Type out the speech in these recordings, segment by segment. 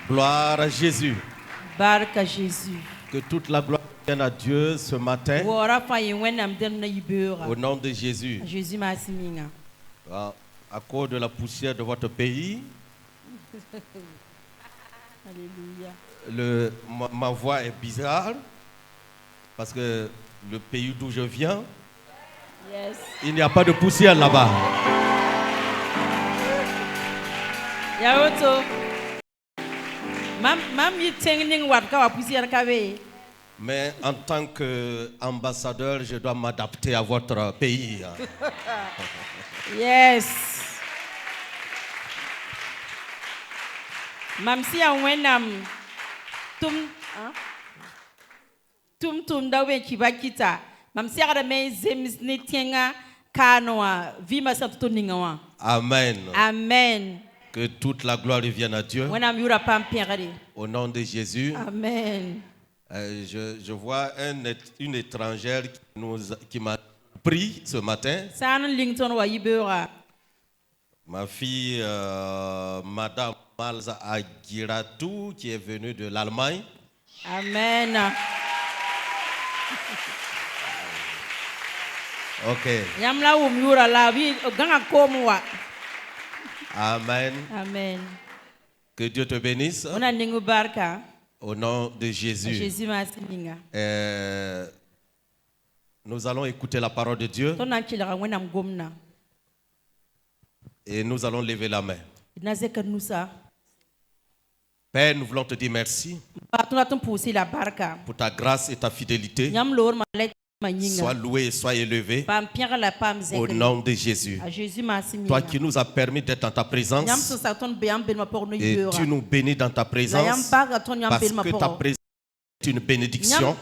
Gloire à Jésus. Barka Jésus. Que toute la gloire vienne à Dieu ce matin. Au nom de Jésus. Jésus masiminga. À cause de la poussière de votre pays. Alléluia. Ma voix est bizarre. Parce que le pays d'où je viens, Yes. il n'y a pas de poussière là-bas. Yaoto. Mam yitengning wat ka wa poussière kabe. Mais en tant qu'ambassadeur, je dois m'adapter à votre pays. Yes. Mam si a wenam tum dawe kibakita. Mam si a me zemis ne tienga kanoa vima sa tuninga. Amen. Amen. Que toute la gloire vienne à Dieu. Au nom de Jésus. Amen. Je vois une étrangère qui m'a pris ce matin. Ma fille, Madame Malza Agiratou, qui est venue de l'Allemagne. Amen. Ok. Amen. Amen. Que Dieu te bénisse. Au nom de Jésus. Nous allons écouter la parole de Dieu. Et nous allons lever la main. Père, nous voulons te dire merci pour ta grâce et ta fidélité. Sois loué et sois élevé au nom de Jésus. Toi qui nous as permis d'être dans ta présence et tu nous bénis dans ta présence parce que ta présence est une bénédiction.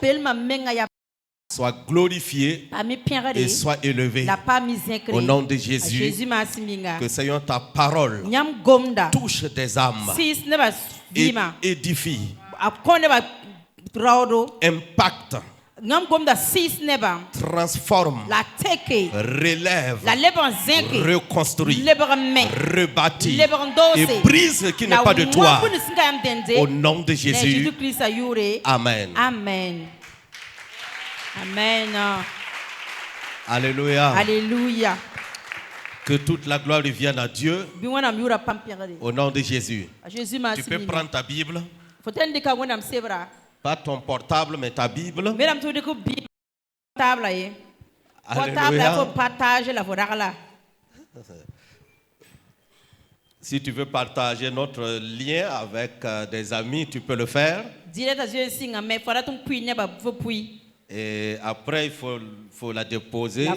Sois glorifié et sois élevé au nom de Jésus. Que Seigneur, ta parole touche des âmes et édifie, impacte, transforme, relève, reconstruit, rebâtit et brise ce qui n'est pas de toi. Au nom de Jésus. Amen. Amen. Amen. Alléluia. Alléluia. Que toute la gloire vienne à Dieu. Au nom de Jésus. Tu peux prendre ta Bible. Pas ton portable, mais ta Bible. Alléluia. Si tu veux partager notre lien avec des amis, tu peux le faire. Et après, il faut la déposer.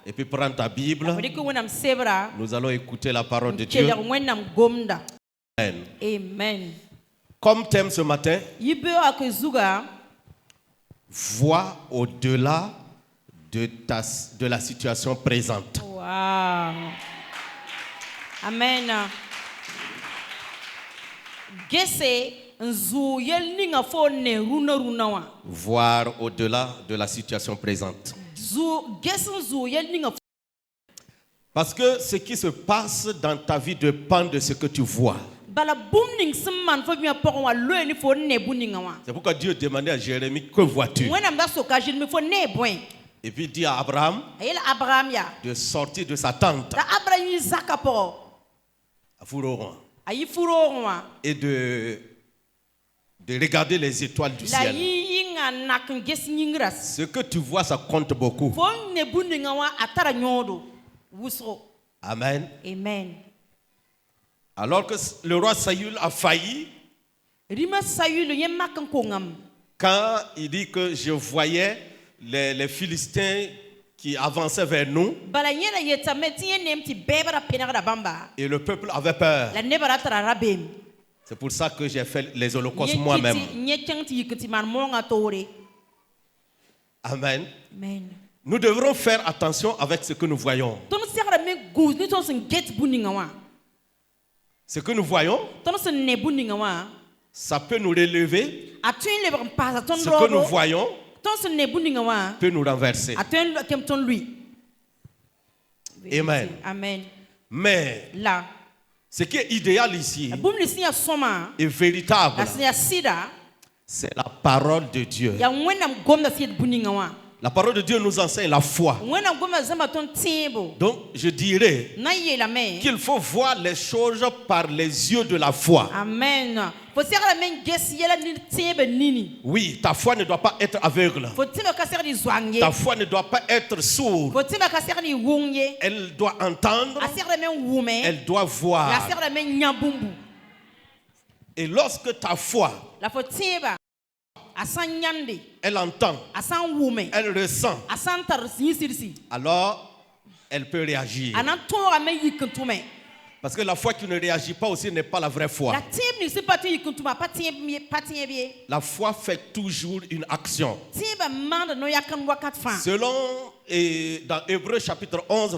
Et puis prendre ta Bible. Nous allons écouter la parole de Dieu. Amen. Amen. Comme thème ce matin, vois au-delà de la situation présente. Wow. Amen. Voir au-delà de la situation présente. Parce que ce qui se passe dans ta vie dépend de ce que tu vois. C'est pourquoi Dieu demandait à Jérémie, que vois-tu? Et puis il dit à Abraham de sortir de sa tente à Fouroran et de regarder les étoiles du ciel. Ce que tu vois, ça compte beaucoup. Amen. Amen. Alors que le roi Saül a failli, quand il dit que je voyais les Philistins qui avançaient vers nous, et le peuple avait peur. C'est pour ça que j'ai fait les holocaustes moi-même. Amen. Amen. Nous devrons faire attention avec ce que nous voyons. Ce que nous voyons, ça peut nous relever. Ce que nous voyons peut nous renverser. Amen. Amen. Mais Là, Ce qui est idéal ici et véritable, c'est la parole de Dieu. La parole de Dieu nous enseigne la foi. Donc, je dirais qu'il faut voir les choses par les yeux de la foi. Amen. Oui, ta foi ne doit pas être aveugle. Ta foi ne doit pas être sourde. Elle doit entendre. Elle doit voir. Et lorsque ta foi, elle entend, elle ressent, alors elle peut réagir. Parce que la foi qui ne réagit pas aussi n'est pas la vraie foi. La foi fait toujours une action. Selon dans Hébreux chapitre 11,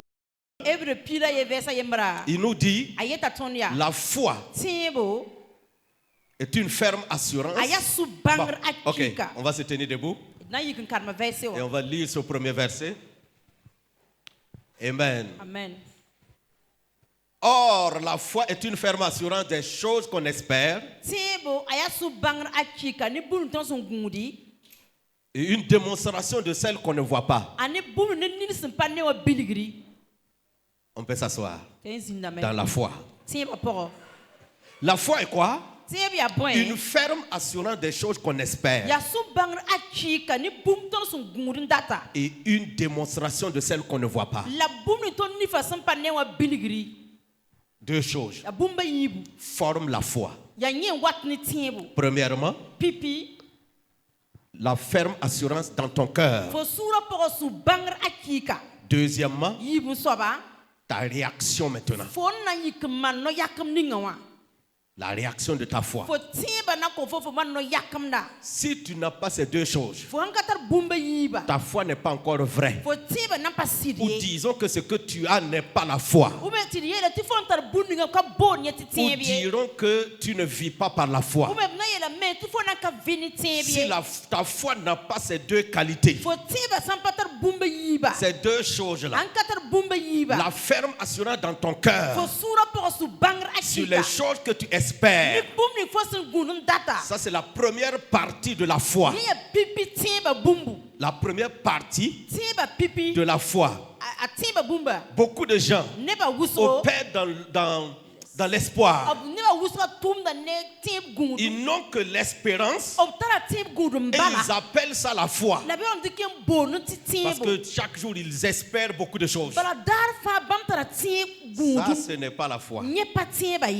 il nous dit la foi est une ferme assurance. Bon, ok, on va se tenir debout et on va lire ce premier verset. Amen. Amen. Or, la foi est une ferme assurance des choses qu'on espère et une démonstration de celles qu'on ne voit pas. On peut s'asseoir dans la foi. La foi est quoi? Une ferme assurance des choses qu'on espère et une démonstration de celles qu'on ne voit pas. Deux choses forment la foi. Premièrement, la ferme assurance dans ton cœur. Deuxièmement, ta réaction maintenant. La réaction de ta foi. Si tu n'as pas ces deux choses, ta foi n'est pas encore vraie. Ou disons que ce que tu as n'est pas la foi. Ou dirons que tu ne vis pas par la foi. Si ta foi n'a pas ces deux qualités, ces deux choses-là, la ferme assurance dans ton cœur sur les choses que tu espères, ça c'est la première partie de la foi. La première partie de la foi. Beaucoup de gens opèrent dans l'espoir. Ils n'ont que l'espérance et ils appellent ça la foi. Parce que chaque jour ils espèrent beaucoup de choses. Ça ce n'est pas la foi.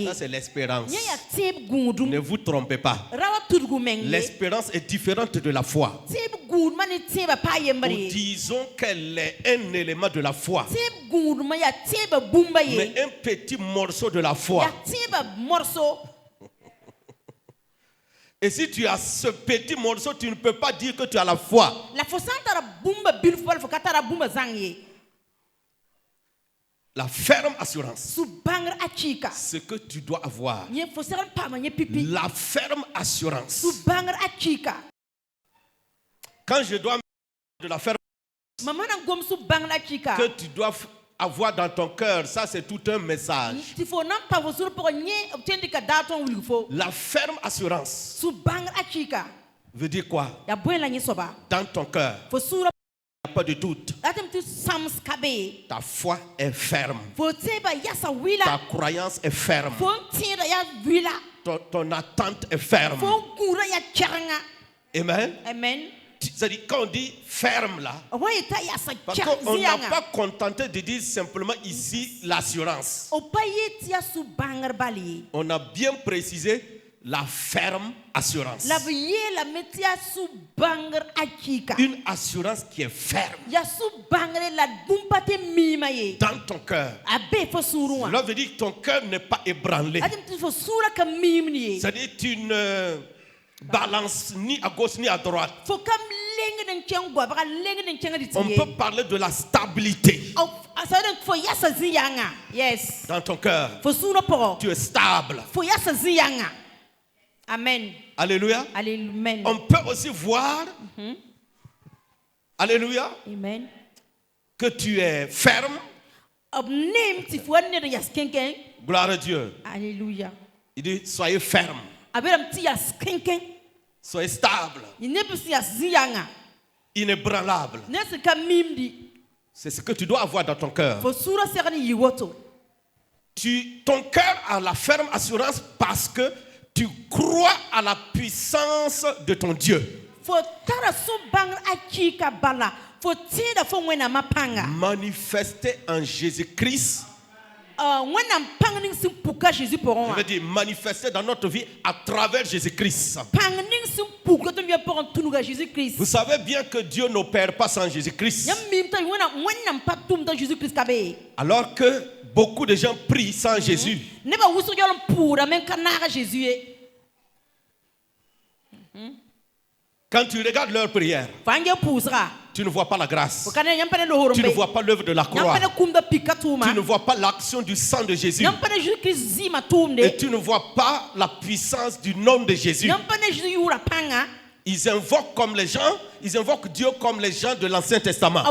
Ça c'est l'espérance. Ne vous trompez pas. L'espérance est différente de la foi. Nous disons qu'elle est un élément de la foi, mais un petit morceau de la foi. Et si tu as ce petit morceau, tu ne peux pas dire que tu as la foi. La ferme assurance, ce que tu dois avoir. La ferme assurance. Quand je dois de la ferme que tu dois avoir dans ton cœur, ça c'est tout un message. La ferme assurance veut dire quoi? Dans ton cœur, il n'y a pas de doute. Ta foi est ferme. Ta croyance est ferme. Ton attente est ferme. Amen. Amen. C'est-à-dire quand on dit ferme là, parce qu'on n'a pas contenté de dire simplement ici l'assurance. On a bien précisé la ferme assurance. Une assurance qui est ferme dans ton cœur. Cela veut dire que ton cœur n'est pas ébranlé. C'est-à-dire tu ne balance ni à gauche ni à droite. On peut parler de la stabilité. Dans ton cœur, tu es stable. Amen. Alléluia. Amen. On peut aussi voir, alléluia, Amen, que tu es ferme Gloire à Dieu. Alléluia. Il dit, soyez ferme. Soyez stable. Inébranlable. C'est ce que tu dois avoir dans ton cœur. Ton cœur a la ferme assurance parce que tu crois à la puissance de ton Dieu. Manifesté en Jésus-Christ. Je veux dire, manifester dans notre vie à travers Jésus-Christ. Vous savez bien que Dieu n'opère pas sans Jésus-Christ. Alors que beaucoup de gens prient sans Jésus. Quand tu regardes leur prière, tu ne vois pas la grâce. Tu ne vois pas l'œuvre de la croix. Tu ne vois pas l'action du sang de Jésus. Et tu ne vois pas la puissance du nom de Jésus. Ils invoquent comme les gens, ils invoquent Dieu comme les gens de l'Ancien Testament.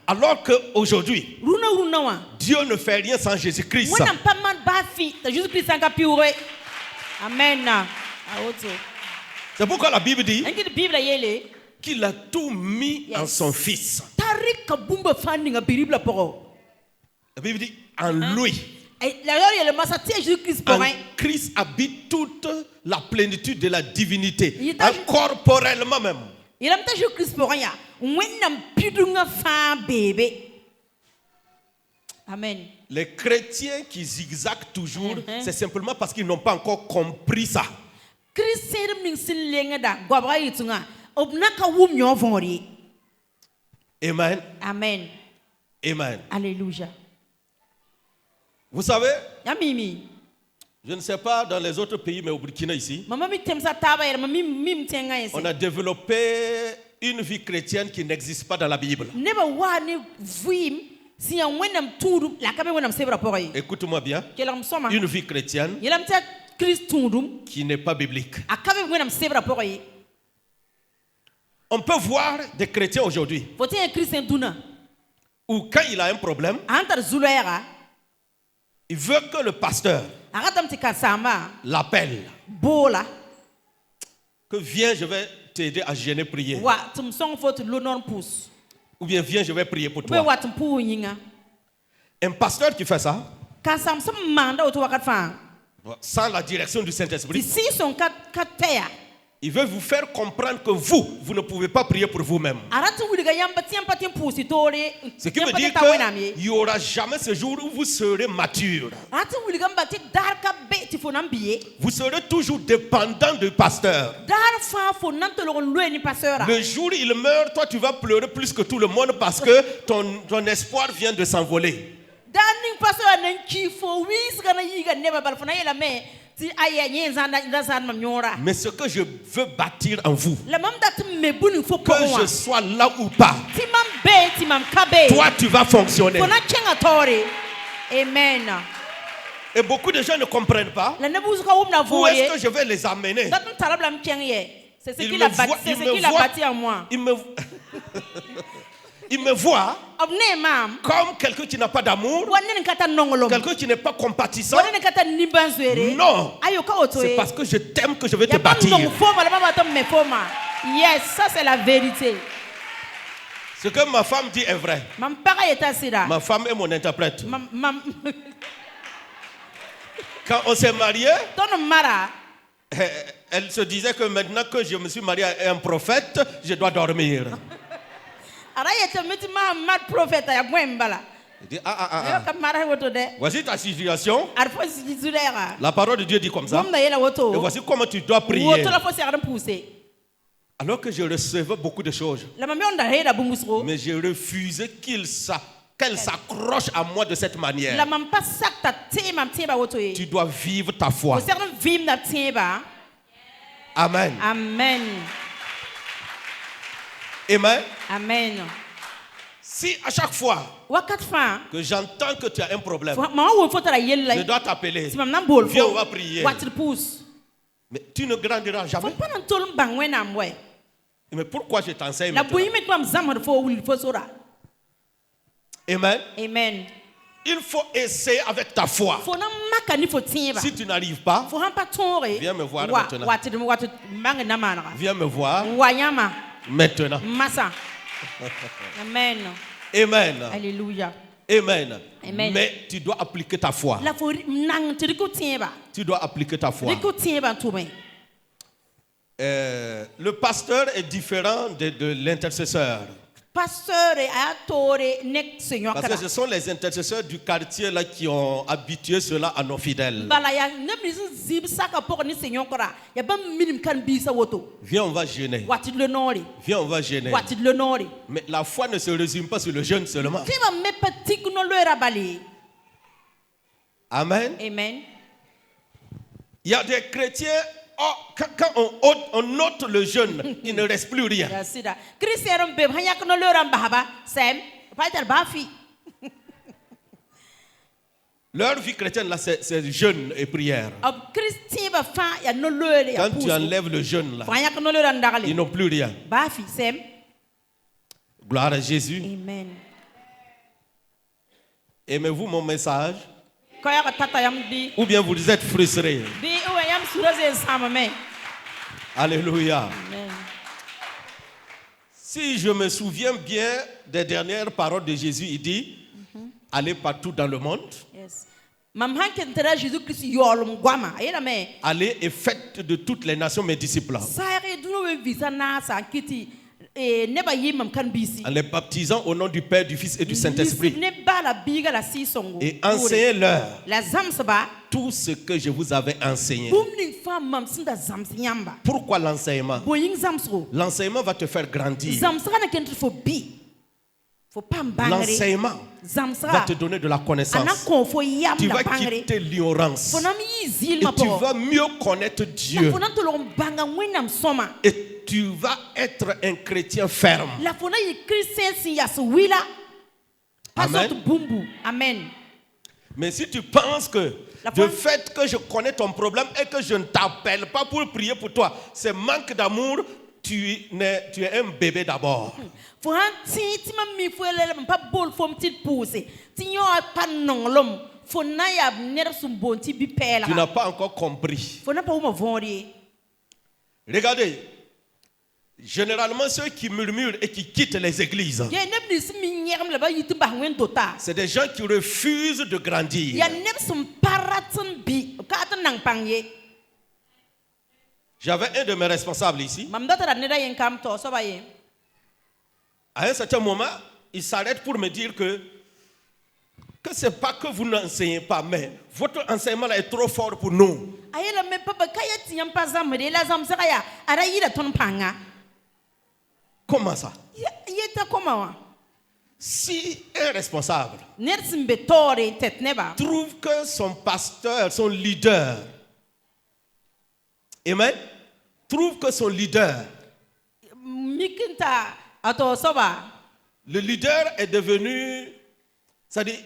Alors qu'aujourd'hui, Dieu ne fait rien sans Jésus-Christ. Amen. C'est pourquoi la Bible dit qu'il a tout mis en son Fils. La Bible dit en lui. En Christ habite toute la plénitude de la divinité, corporellement même. Amen. Les chrétiens qui zigzaguent toujours, c'est simplement parce qu'ils n'ont pas encore compris ça. Amen. Amen. Amen. Alléluia. Vous savez, je ne sais pas dans les autres pays, mais au Burkina ici, on a développé une vie chrétienne qui n'existe pas dans la Bible. Écoute-moi bien. Une vie chrétienne qui n'est pas biblique. On peut voir des chrétiens aujourd'hui où quand il a un problème, il veut que le pasteur l'appelle. Que viens, je vais t'aider à jeûner, prier. Ou bien viens, je vais prier pour toi. Un pasteur qui fait ça, sans la direction du Saint-Esprit, il veut vous faire comprendre que vous ne pouvez pas prier pour vous-même. Ce qui veut dire qu'il n'y aura jamais ce jour où vous serez mature. Vous serez toujours dépendant du pasteur. Le jour où il meurt, toi tu vas pleurer plus que tout le monde parce que ton espoir vient de s'envoler. Mais ce que je veux bâtir en vous, que je sois là ou pas, toi tu vas fonctionner. Amen. Et beaucoup de gens ne comprennent pas où est-ce que je vais les amener. C'est ce qu'il a bâti en moi. Il me voit comme quelqu'un qui n'a pas d'amour, quelqu'un qui n'est pas compatissant. Non, c'est parce que je t'aime que je vais te bâtir. Yes, ça c'est la vérité. Ce que ma femme dit est vrai. Ma femme est mon interprète. Quand on s'est mariés, elle se disait que maintenant que je me suis marié à un prophète, je dois dormir. Il dit, voici ta situation. La parole de Dieu dit comme ça. Et voici comment tu dois prier. Alors que je recevais beaucoup de choses, mais j'ai refusé qu'elle s'accroche à moi de cette manière. Tu dois vivre ta foi. Amen. Amen. Amen. Amen. Si à chaque fois que j'entends que tu as un problème, je dois t'appeler. Viens, on va prier. Mais tu ne grandiras jamais. Mais pourquoi je t'enseigne maintenant? Amen. Amen. Il faut essayer avec ta foi. Si tu n'arrives pas, viens me voir maintenant. Viens me voir maintenant. Amen. Amen. Alléluia. Amen. Amen. Mais tu dois appliquer ta foi. Tu dois appliquer ta foi. Le pasteur est différent de l'intercesseur. Parce que ce sont les intercesseurs du quartier là qui ont habitué cela à nos fidèles. Viens, on va jeûner. Viens, on va jeûner. Mais la foi ne se résume pas sur le jeûne seulement. Amen. Amen. Il y a des chrétiens, quand on note le jeûne, il ne reste plus rien. Leur vie chrétienne, là, c'est jeûne et prière. Quand tu enlèves le jeûne, là, ils n'ont plus rien. Gloire à Jésus. Amen. Aimez-vous mon message? Ou bien vous êtes frustrés? Alléluia. Amen. Si je me souviens bien des dernières paroles de Jésus, il dit, allez partout dans le monde. Yes. Allez et faites de toutes les nations mes disciples. En les baptisant au nom du Père, du Fils et du Saint-Esprit. Et enseignez-leur tout ce que je vous avais enseigné. Pourquoi l'enseignement? L'enseignement va te faire grandir. L'enseignement va te donner de la connaissance. Tu vas quitter l'ignorance. Et tu vas mieux connaître Dieu. Et tu vas être un chrétien ferme. Amen. Amen. Mais si tu penses que le fait que je connais ton problème et que je ne t'appelle pas pour prier pour toi, c'est manque d'amour, tu es un bébé d'abord. Tu n'as pas encore compris. Regardez, généralement ceux qui murmurent et qui quittent les églises, c'est des gens qui refusent de grandir. J'avais un de mes responsables ici. À un certain moment, il s'arrête pour me dire que ce n'est pas que vous n'enseignez pas, mais votre enseignement là est trop fort pour nous. Comment ça? Si un responsable trouve que son pasteur, son leader, amen, trouve que son leader, le leader est devenu, c'est-à-dire,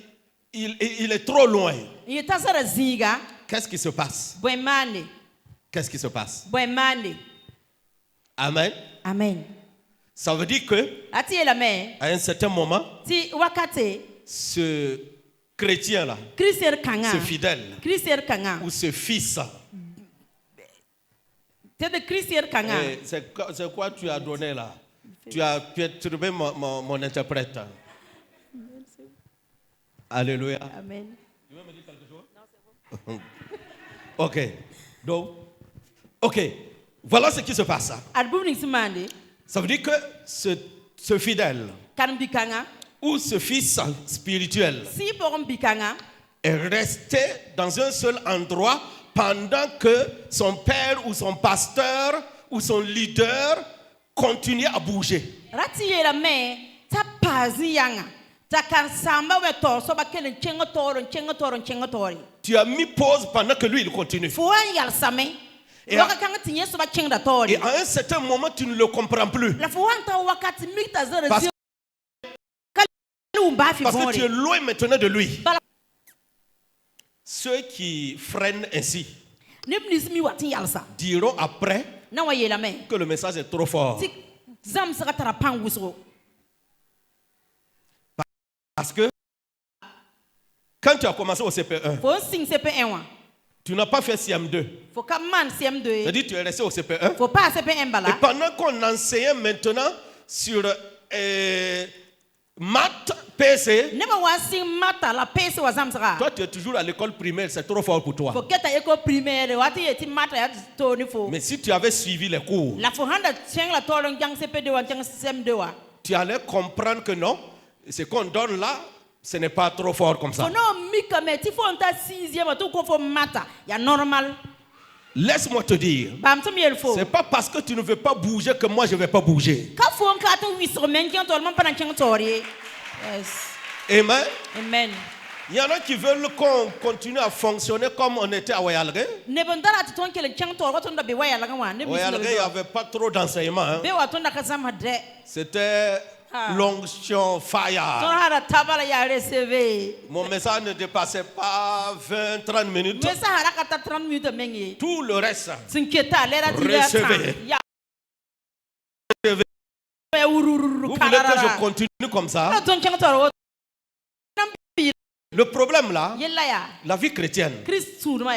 il est trop loin. Qu'est-ce qui se passe? Qu'est-ce qui se passe? Amen. Amen. Ça veut dire que, à un certain moment, ce chrétien-là, ce fidèle, ou ce fils, c'est quoi tu as donné là? Tu as perturbé mon interprète. Alléluia. Amen. Tu veux me dire quelque chose? Non, c'est bon. Ok. Donc, ok. Voilà ce qui se passe. Ça veut dire que ce fidèle ou ce fils spirituel est resté dans un seul endroit pendant que son père ou son pasteur ou son leader continue à bouger. Tu as mis pause pendant que lui il continue. Et à un certain moment, tu ne le comprends plus. Parce que tu es loin maintenant de lui. Ceux qui freinent ainsi diront après que le message est trop fort. Parce que Quand tu as commencé au CP1, Faut sing CP1. Tu n'as pas fait CM2. Faut que man CM2. C'est-à-dire tu es resté au CP1. Faut pas CP1 bala. Et pendant qu'on enseignait maintenant sur maths, PC, toi tu es toujours à l'école primaire, c'est trop fort pour toi. Mais si tu avais suivi les cours, tu allais comprendre que non, ce qu'on donne là, ce n'est pas trop fort comme ça. Laisse-moi te dire, c'est pas parce que tu ne veux pas bouger que moi je ne vais pas bouger. Amen. Amen. Il y en a qui veulent qu'on continue à fonctionner comme on était à Wayalgé. Wayalgé, il n'y avait pas trop d'enseignement. Hein. C'était l'onction fire. Mon message ne dépassait pas 20-30 minutes. Tout le reste, recevez. Vous voulez que je continue comme ça? Le problème là, la vie chrétienne,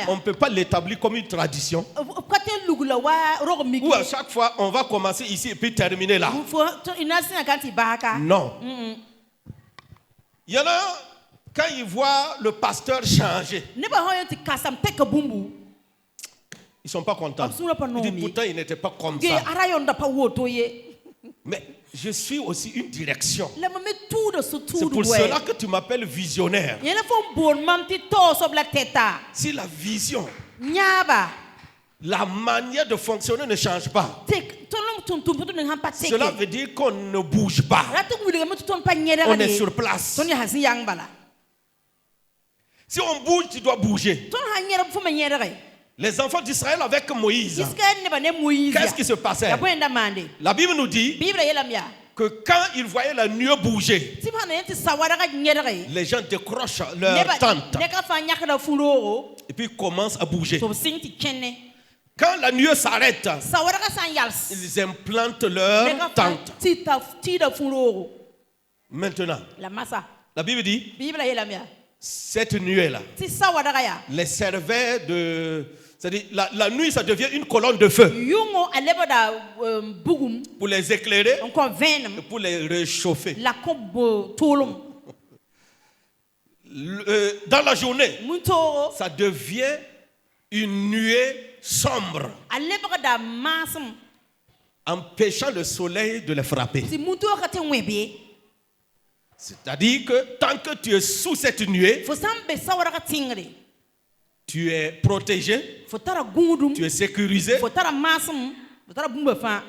on ne peut pas l'établir comme une tradition où à chaque fois on va commencer ici et puis terminer là. Non. Il y en a, quand ils voient le pasteur changer, ils ne sont pas contents. Ils disent pourtant il n'était pas comme ça. Mais je suis aussi une direction. C'est pour cela que tu m'appelles visionnaire. Si la vision, la manière de fonctionner ne change pas, cela veut dire qu'on ne bouge pas. On est sur place. Si on bouge, tu dois bouger. Les enfants d'Israël avec Moïse, qu'est-ce qui se passait? La Bible nous dit que quand ils voyaient la nuée bouger, les gens décrochent leur tente et puis commencent à bouger. Quand la nuée s'arrête, ils implantent leur tente. Maintenant, la Bible dit, cette nuée-là les servait de... C'est-à-dire, la nuit, ça devient une colonne de feu pour les éclairer et pour les réchauffer. Dans la journée, ça devient une nuée sombre, empêchant le soleil de les frapper. C'est-à-dire que tant que tu es sous cette nuée, tu es protégé, tu es sécurisé,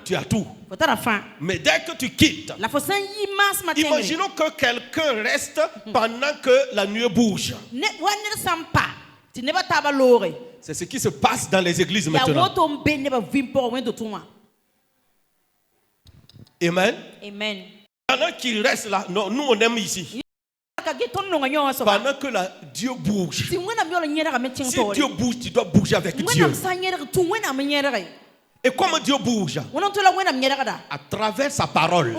tu as tout. Mais dès que tu quittes, imaginons que quelqu'un reste pendant que la nuée bouge. C'est ce qui se passe dans les églises maintenant. Amen. Amen. Il y en a qui restent là. Non, nous on aime ici. Pendant que Dieu bouge. Si Dieu bouge, tu dois bouger avec Dieu. Et comment Dieu bouge? À travers sa parole.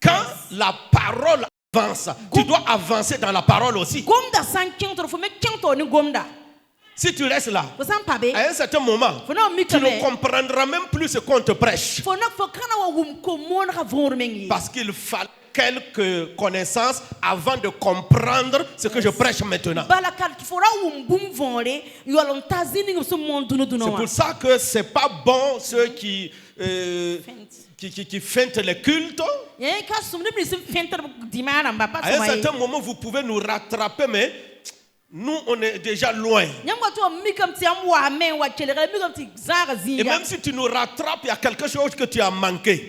Quand la parole avance, tu dois avancer dans la parole aussi. Si tu restes là, à un certain moment, tu ne comprendras même plus ce qu'on te prêche. Parce qu'il fallait quelques connaissances avant de comprendre ce que je prêche maintenant. C'est pour ça que c'est pas bon ceux qui feintent les cultes. À un certain moment, vous pouvez nous rattraper, mais nous, on est déjà loin. Et même si tu nous rattrapes, il y a quelque chose que tu as manqué.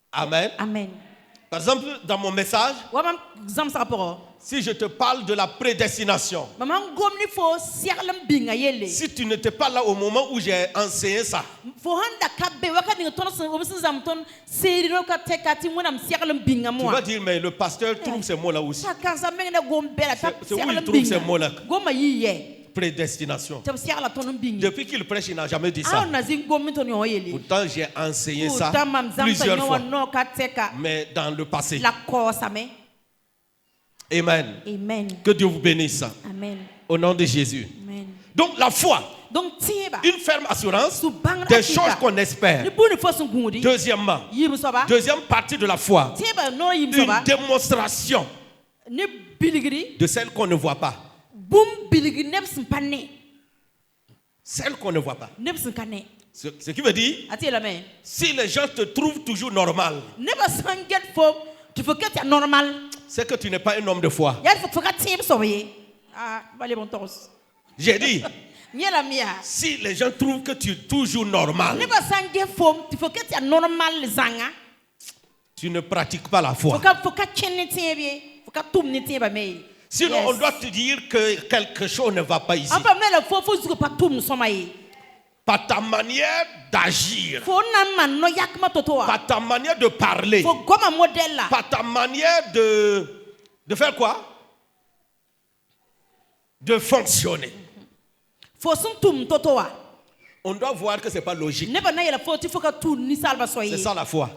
Amen. Amen. Par exemple, dans mon message, si je te parle de la prédestination, si tu n'étais pas là au moment où j'ai enseigné ça, tu vas dire, mais le pasteur trouve ces mots-là aussi. C'est où il trouve ces mots-là? prédestination. Depuis qu'il prêche, il n'a jamais dit ça. Pourtant, j'ai enseigné ça plusieurs fois. Mais dans le passé. Amen. Amen. Que Dieu vous bénisse. Amen. Au nom de Jésus. Amen. Donc la foi. Une ferme assurance des choses qu'on espère. Deuxièmement, deuxième partie de la foi, une démonstration de celle qu'on ne voit pas. Celle qu'on ne voit pas. Ce qui veut dire, si les gens te trouvent toujours normal, c'est que tu n'es pas un homme de foi. J'ai dit, si les gens trouvent que tu es toujours normal, tu ne pratiques pas la foi. Sinon, on doit te dire que quelque chose ne va pas ici. Par ta manière d'agir, par ta manière de parler, par ta manière de faire quoi? De fonctionner. On doit voir que ce n'est pas logique. C'est ça la foi.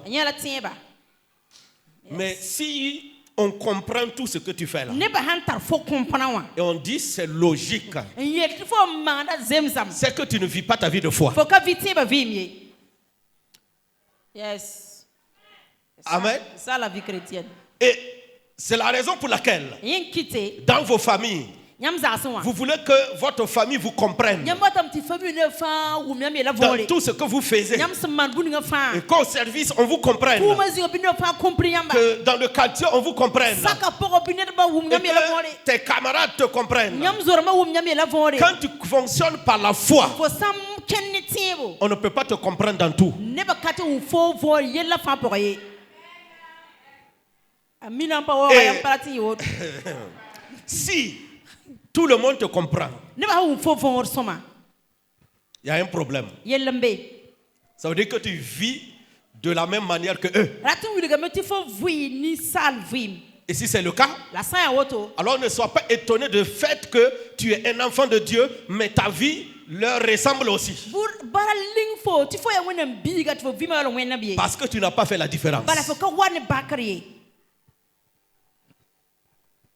Mais si on comprend tout ce que tu fais là, et on dit c'est logique, c'est que tu ne vis pas ta vie de foi. Yes. Amen. C'est ça la vie chrétienne. Et c'est la raison pour laquelle dans vos familles, vous voulez que votre famille vous comprenne dans tout ce que vous faisiez, et qu'au service on vous comprenne, que dans le quartier on vous comprenne, et que tes camarades te comprennent. Quand tu fonctionnes par la foi, on ne peut pas te comprendre dans tout. Si tout le monde te comprend, il y a un problème. Ça veut dire que tu vis de la même manière que eux. Et si c'est le cas, alors ne sois pas étonné du fait que tu es un enfant de Dieu, mais ta vie leur ressemble aussi. Parce que tu n'as pas fait la différence.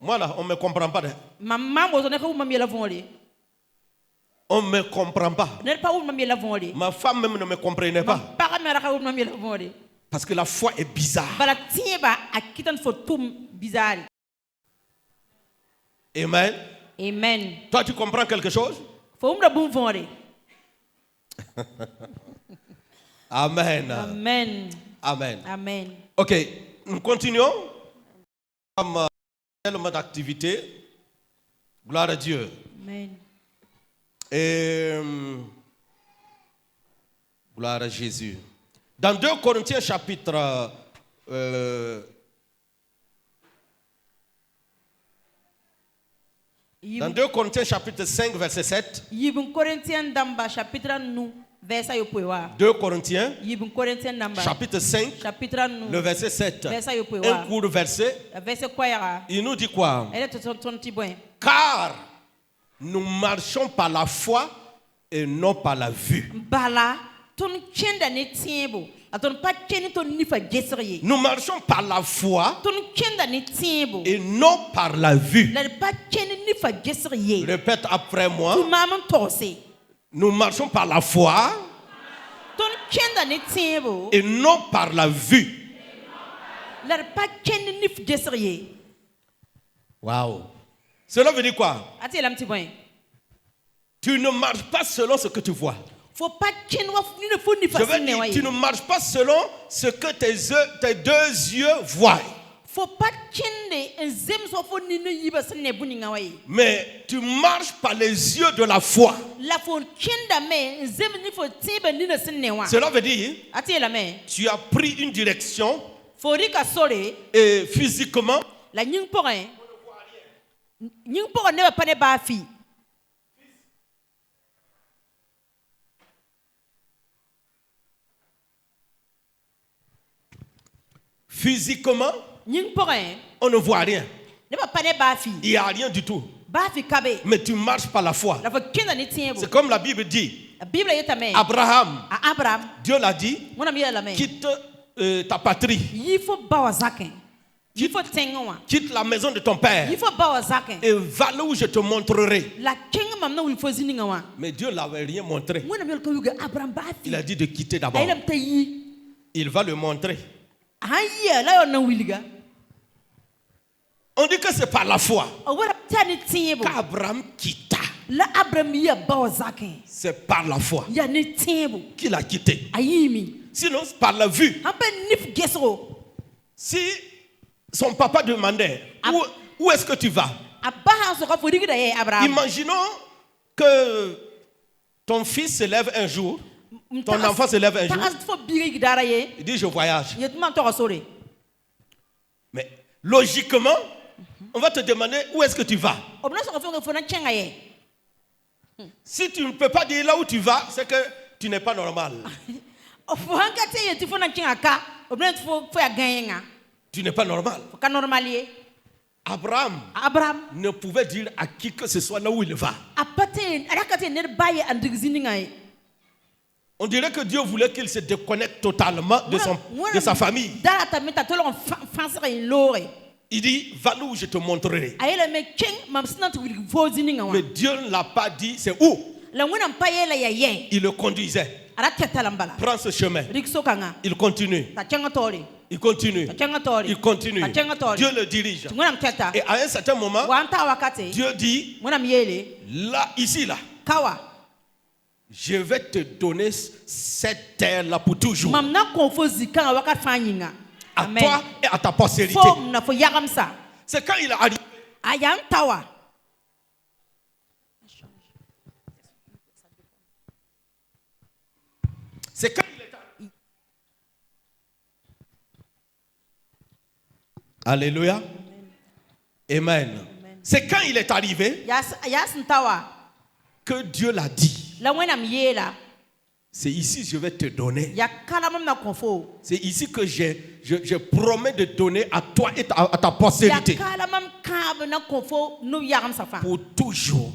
Moi là, on ne me comprend pas. On ne me comprend pas. Ma femme même ne me comprenait pas. Parce que la foi est bizarre. Amen. Amen. Toi, tu comprends quelque chose? Amen. Amen. Amen. Amen. Ok, nous continuons. Tellement d'activité. Gloire à Dieu. Amen. Et gloire à Jésus. Dans 2 Corinthiens chapitre dans 2 Corinthiens chapitre 5 verset 7. 2 Corinthiens chapitre 5 le verset 7. Un court verset. Il nous dit quoi? Car nous marchons par la foi et non par la vue. Nous marchons par la foi et non par la vue. Répète après moi. Nous marchons par la foi et non par la vue. Waouh. Cela veut dire quoi? Tu ne marches pas selon ce que tu vois. Je veux dire, tu ne marches pas selon ce que tes deux yeux voient. Mais tu marches par les yeux de la foi. Cela veut dire, tu as pris une direction et physiquement, physiquement, on ne voit rien. Il n'y a rien du tout. Mais tu marches par la foi. C'est comme la Bible dit. Abraham, Dieu l'a dit, quitte ta patrie. Quitte la maison de ton père et va là où je te montrerai. Mais Dieu ne l'avait rien montré. Il a dit de quitter d'abord. Il va le montrer. On dit que c'est par la foi qu'Abraham quitta. C'est par la foi qu'il a quitté. Sinon, c'est par la vue. Si son papa demandait où est-ce que tu vas? Imaginons que ton fils se lève un jour, ton enfant se lève un jour, il dit je voyage. Mais logiquement, on va te demander où est-ce que tu vas. Si tu ne peux pas dire là où tu vas, c'est que tu n'es pas normal. Tu n'es pas normal. Abraham ne pouvait dire à qui que ce soit là où il va. On dirait que Dieu voulait qu'il se déconnecte totalement de sa famille. Il dit, va là où je te montrerai. Mais Dieu ne l'a pas dit, c'est où. Il le conduisait. Prends ce chemin. Il continue. Il continue. Il continue. Dieu le dirige. Et à un certain moment, Dieu dit, là, ici, là, je vais te donner cette terre-là pour toujours. À toi et à ta postérité. C'est quand il est arrivé. C'est quand il est arrivé. Alléluia. Amen. C'est quand il est arrivé que Dieu l'a dit. C'est ici que je vais te donner. C'est ici que je promets de donner à toi et à ta postérité. Pour toujours.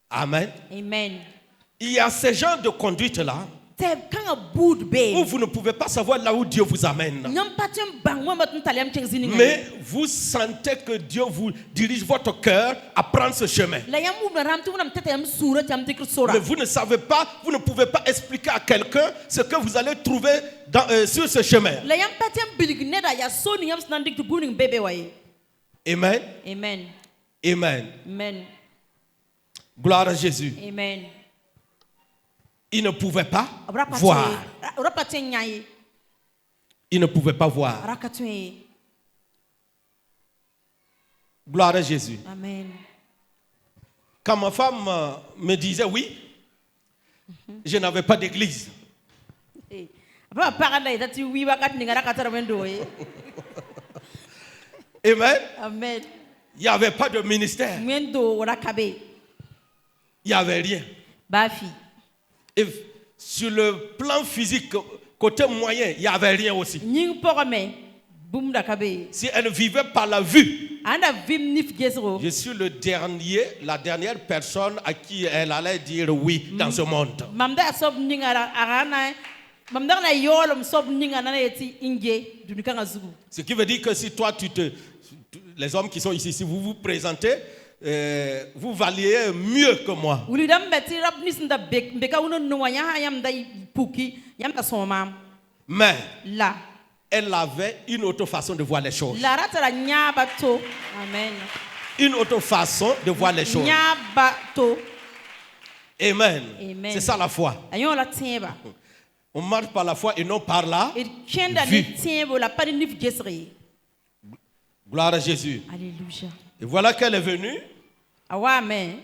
Amen. Amen. Il y a ce genre de conduite-là où vous ne pouvez pas savoir là où Dieu vous amène. Mais vous sentez que Dieu vous dirige votre cœur à prendre ce chemin. Mais vous ne savez pas, vous ne pouvez pas expliquer à quelqu'un ce que vous allez trouver sur ce chemin. Amen. Amen. Amen. Amen. Gloire à Jésus. Amen. Il ne pouvait pas voir. Il ne pouvait pas voir. Gloire à Jésus. Amen. Quand ma femme me disait oui, je n'avais pas d'église. Amen. Amen. Il n'y avait pas de ministère. Il n'y avait rien. Et sur le plan physique, côté moyen, il n'y avait rien aussi. Si elle vivait par la vue, je suis la dernière personne à qui elle allait dire oui dans ce monde. Ce qui veut dire que si toi, les hommes qui sont ici, si vous vous présentez, vous valiez mieux que moi. Mais elle avait une autre façon de voir les choses. Amen. Une autre façon de voir les choses. Amen. C'est ça la foi. On marche par la foi et non par la vue. Gloire à Jésus. Alléluia. Et voilà qu'elle est venue.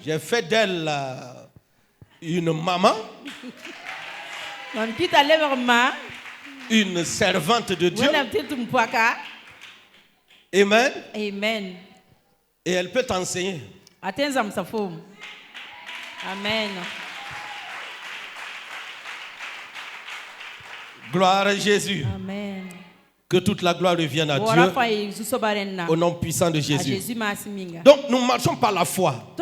J'ai fait d'elle une maman. Une servante de Dieu. Amen. Amen. Et elle peut t'enseigner. Amen. Gloire à Jésus. Amen. Que toute la gloire revienne à Dieu au nom puissant de Jésus. Donc nous marchons par la foi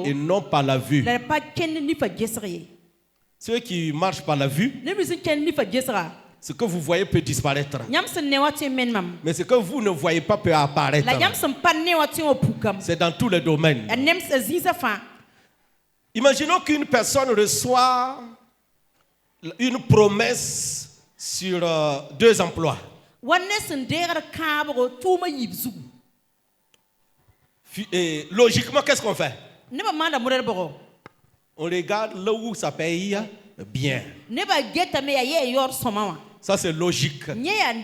et non par la vue. Ceux qui marchent par la vue, ce que vous voyez peut disparaître. Mais ce que vous ne voyez pas peut apparaître. C'est dans tous les domaines. Imaginons qu'une personne reçoit une promesse sur 2 emplois. Et logiquement, qu'est-ce qu'on fait? On regarde là où ça paye bien. Ça, c'est logique. Mais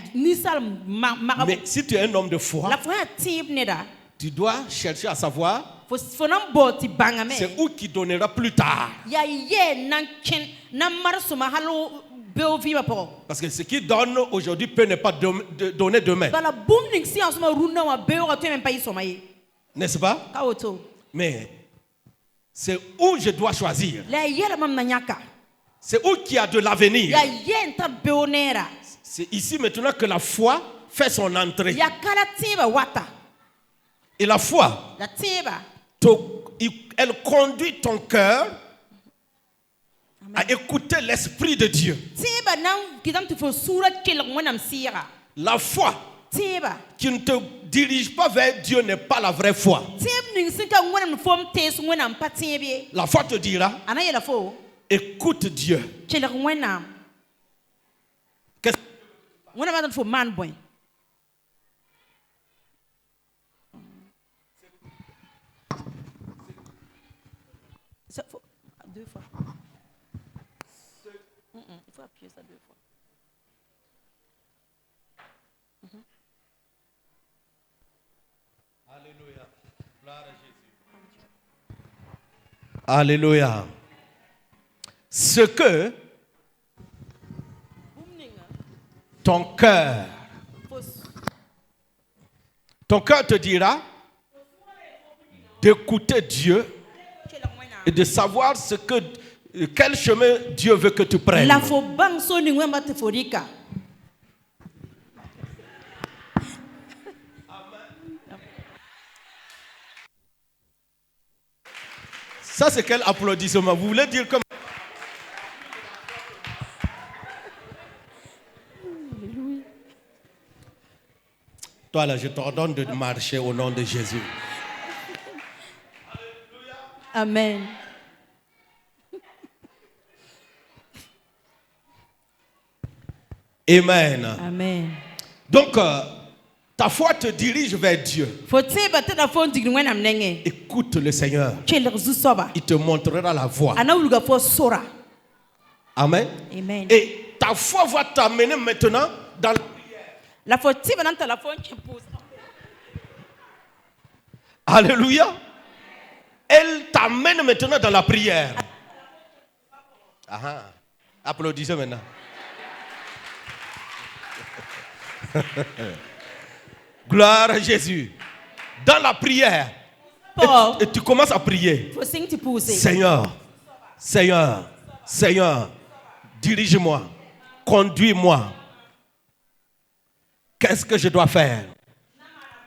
si tu es un homme de foi, tu dois chercher à savoir c'est où qui donnera plus tard. Parce que ce qui donne aujourd'hui peut ne pas donner demain. N'est-ce pas? Mais c'est où je dois choisir. C'est où qui a de l'avenir. C'est ici maintenant que la foi fait son entrée. Et la foi, elle conduit ton cœur à écouter l'Esprit de Dieu. La foi qui ne te dirige pas vers Dieu n'est pas la vraie foi. La foi te dira, écoute Dieu. Qu'est-ce que deux fois. Il faut appuyer ça 2 fois. Alléluia. Gloire à Jésus. Alléluia. Ce que ton cœur te dira d'écouter Dieu et de savoir quel chemin Dieu veut que tu prennes. Ça, c'est quel applaudissement? Vous voulez dire comme... Toi là, je t'ordonne de marcher au nom de Jésus. Amen. Amen. Amen. Donc, ta foi te dirige vers Dieu. Écoute le Seigneur. Il te montrera la voie. Amen. Amen. Et ta foi va t'amener maintenant dans la prière. Alléluia. Elle t'amène maintenant dans la prière. Applaudissez maintenant. Gloire à Jésus. Dans la prière. Et tu commences à prier. Seigneur, Seigneur, Seigneur, dirige-moi, conduis-moi. Qu'est-ce que je dois faire?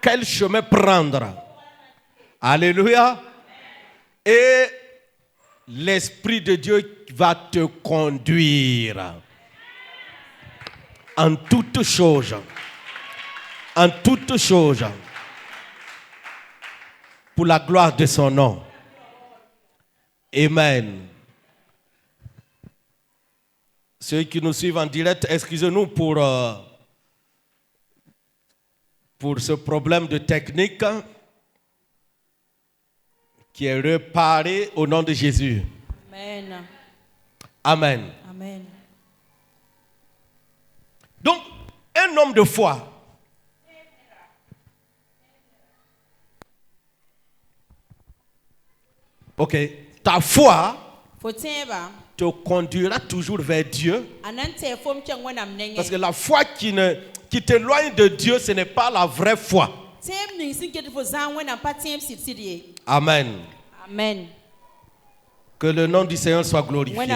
Quel chemin prendre? Alléluia. Et l'Esprit de Dieu va te conduire en toutes choses. En toutes choses. Pour la gloire de son nom. Amen. Ceux qui nous suivent en direct, excusez-nous pour ce problème de technique qui est réparé au nom de Jésus. Amen. Amen. Amen. Donc, un homme de foi. Ok. Ta foi te conduira toujours vers Dieu. Parce que la foi qui t'éloigne de Dieu, ce n'est pas la vraie foi. Amen. Amen. Que le nom du Seigneur soit glorifié.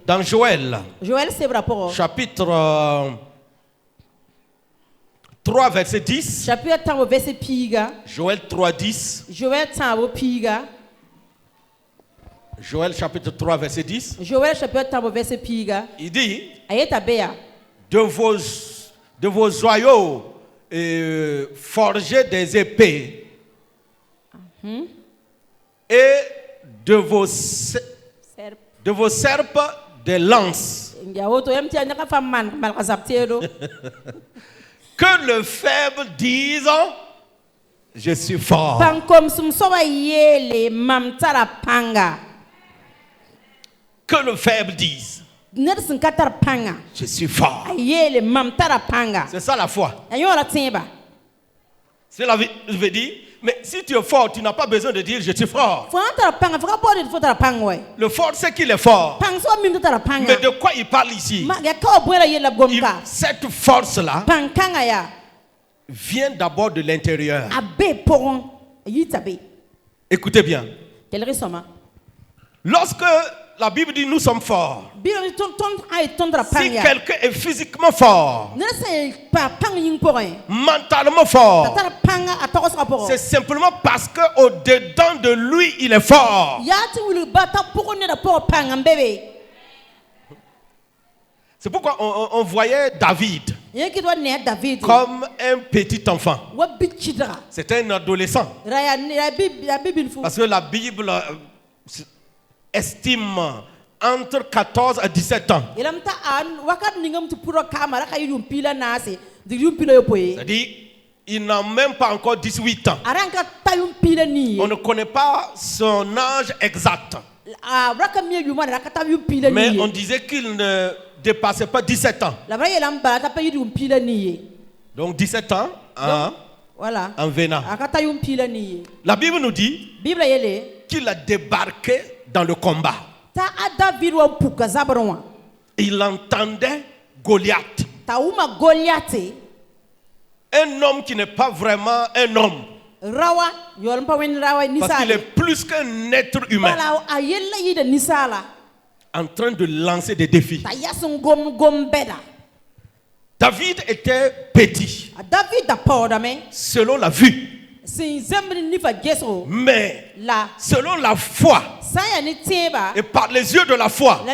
Dans Joël, chapitre 3, verset 10. Chapitre 3, verset piga. Joël 3, 10. Joël 3, piga. Joël chapitre 3, verset 10. Joël chapitre 3, verset piga. Il dit, de vos joyaux forgez des épées et de vos serpes des lances. Que le faible dise, je suis fort. Que le faible dise, je suis fort. C'est ça la foi. Cela veut dire, mais si tu es fort, tu n'as pas besoin de dire je suis fort. Le fort, c'est qu'il est fort. Mais de quoi il parle ici? Cette force-là vient d'abord de l'intérieur. Écoutez bien. Lorsque la Bible dit nous sommes forts, si quelqu'un est physiquement fort, mentalement fort, c'est simplement parce qu'au-dedans de lui, il est fort. C'est pourquoi on voyait David comme un petit enfant. C'était un adolescent. Parce que la Bible estime entre 14 à 17 ans. C'est-à-dire, il n'a même pas encore 18 ans. On ne connaît pas son âge exact. Mais on disait qu'il ne dépassait pas 17 ans. Donc 17 ans en venant. La Bible nous dit qu'il a débarqué dans le combat. Il entendait Goliath. Un homme qui n'est pas vraiment un homme. Parce qu'il est plus qu'un être humain. En train de lancer des défis. David était petit. Selon la vue. Mais selon la foi et par les yeux de la foi,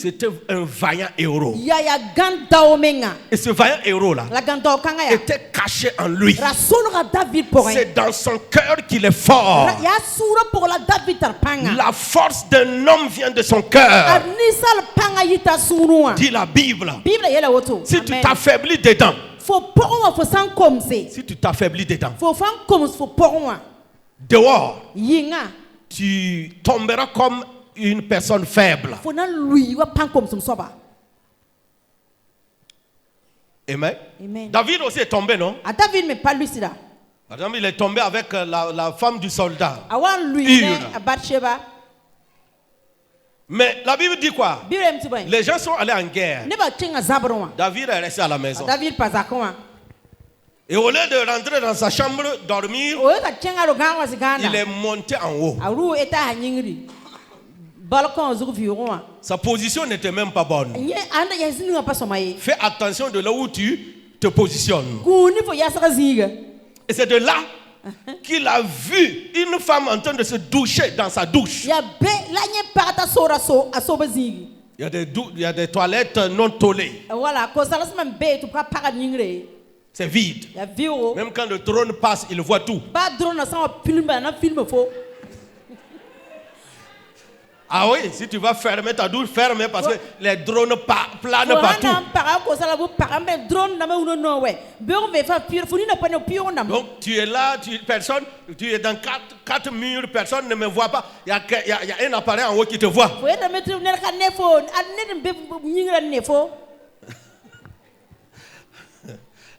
c'était un vaillant héros. Et ce vaillant héros-là était caché en lui. C'est dans son cœur qu'il est fort. La force d'un homme vient de son cœur. Dit la Bible. Si tu t'affaiblis dedans, si tu t'affaiblis dedans, dehors, tu tomberas comme une personne faible. Amen. David aussi est tombé, non? Par exemple, il est tombé avec la femme du soldat. Mais la Bible dit quoi? Les gens sont allés en guerre. David est resté à la maison. Et au lieu de rentrer dans sa chambre dormir, il est monté en haut. Sa position n'était même pas bonne. Fais attention de là où tu te positionnes. Et c'est de là qu'il a vu une femme en train de se doucher dans sa douche. Il y a des toilettes non tollées. C'est vide. Même quand le drone passe, il voit tout. Ah oui, si tu vas fermer ta douche, ferme parce que les drones planent partout. Donc tu es là, tu es dans quatre murs, personne ne me voit pas. Il y a un appareil en haut qui te voit.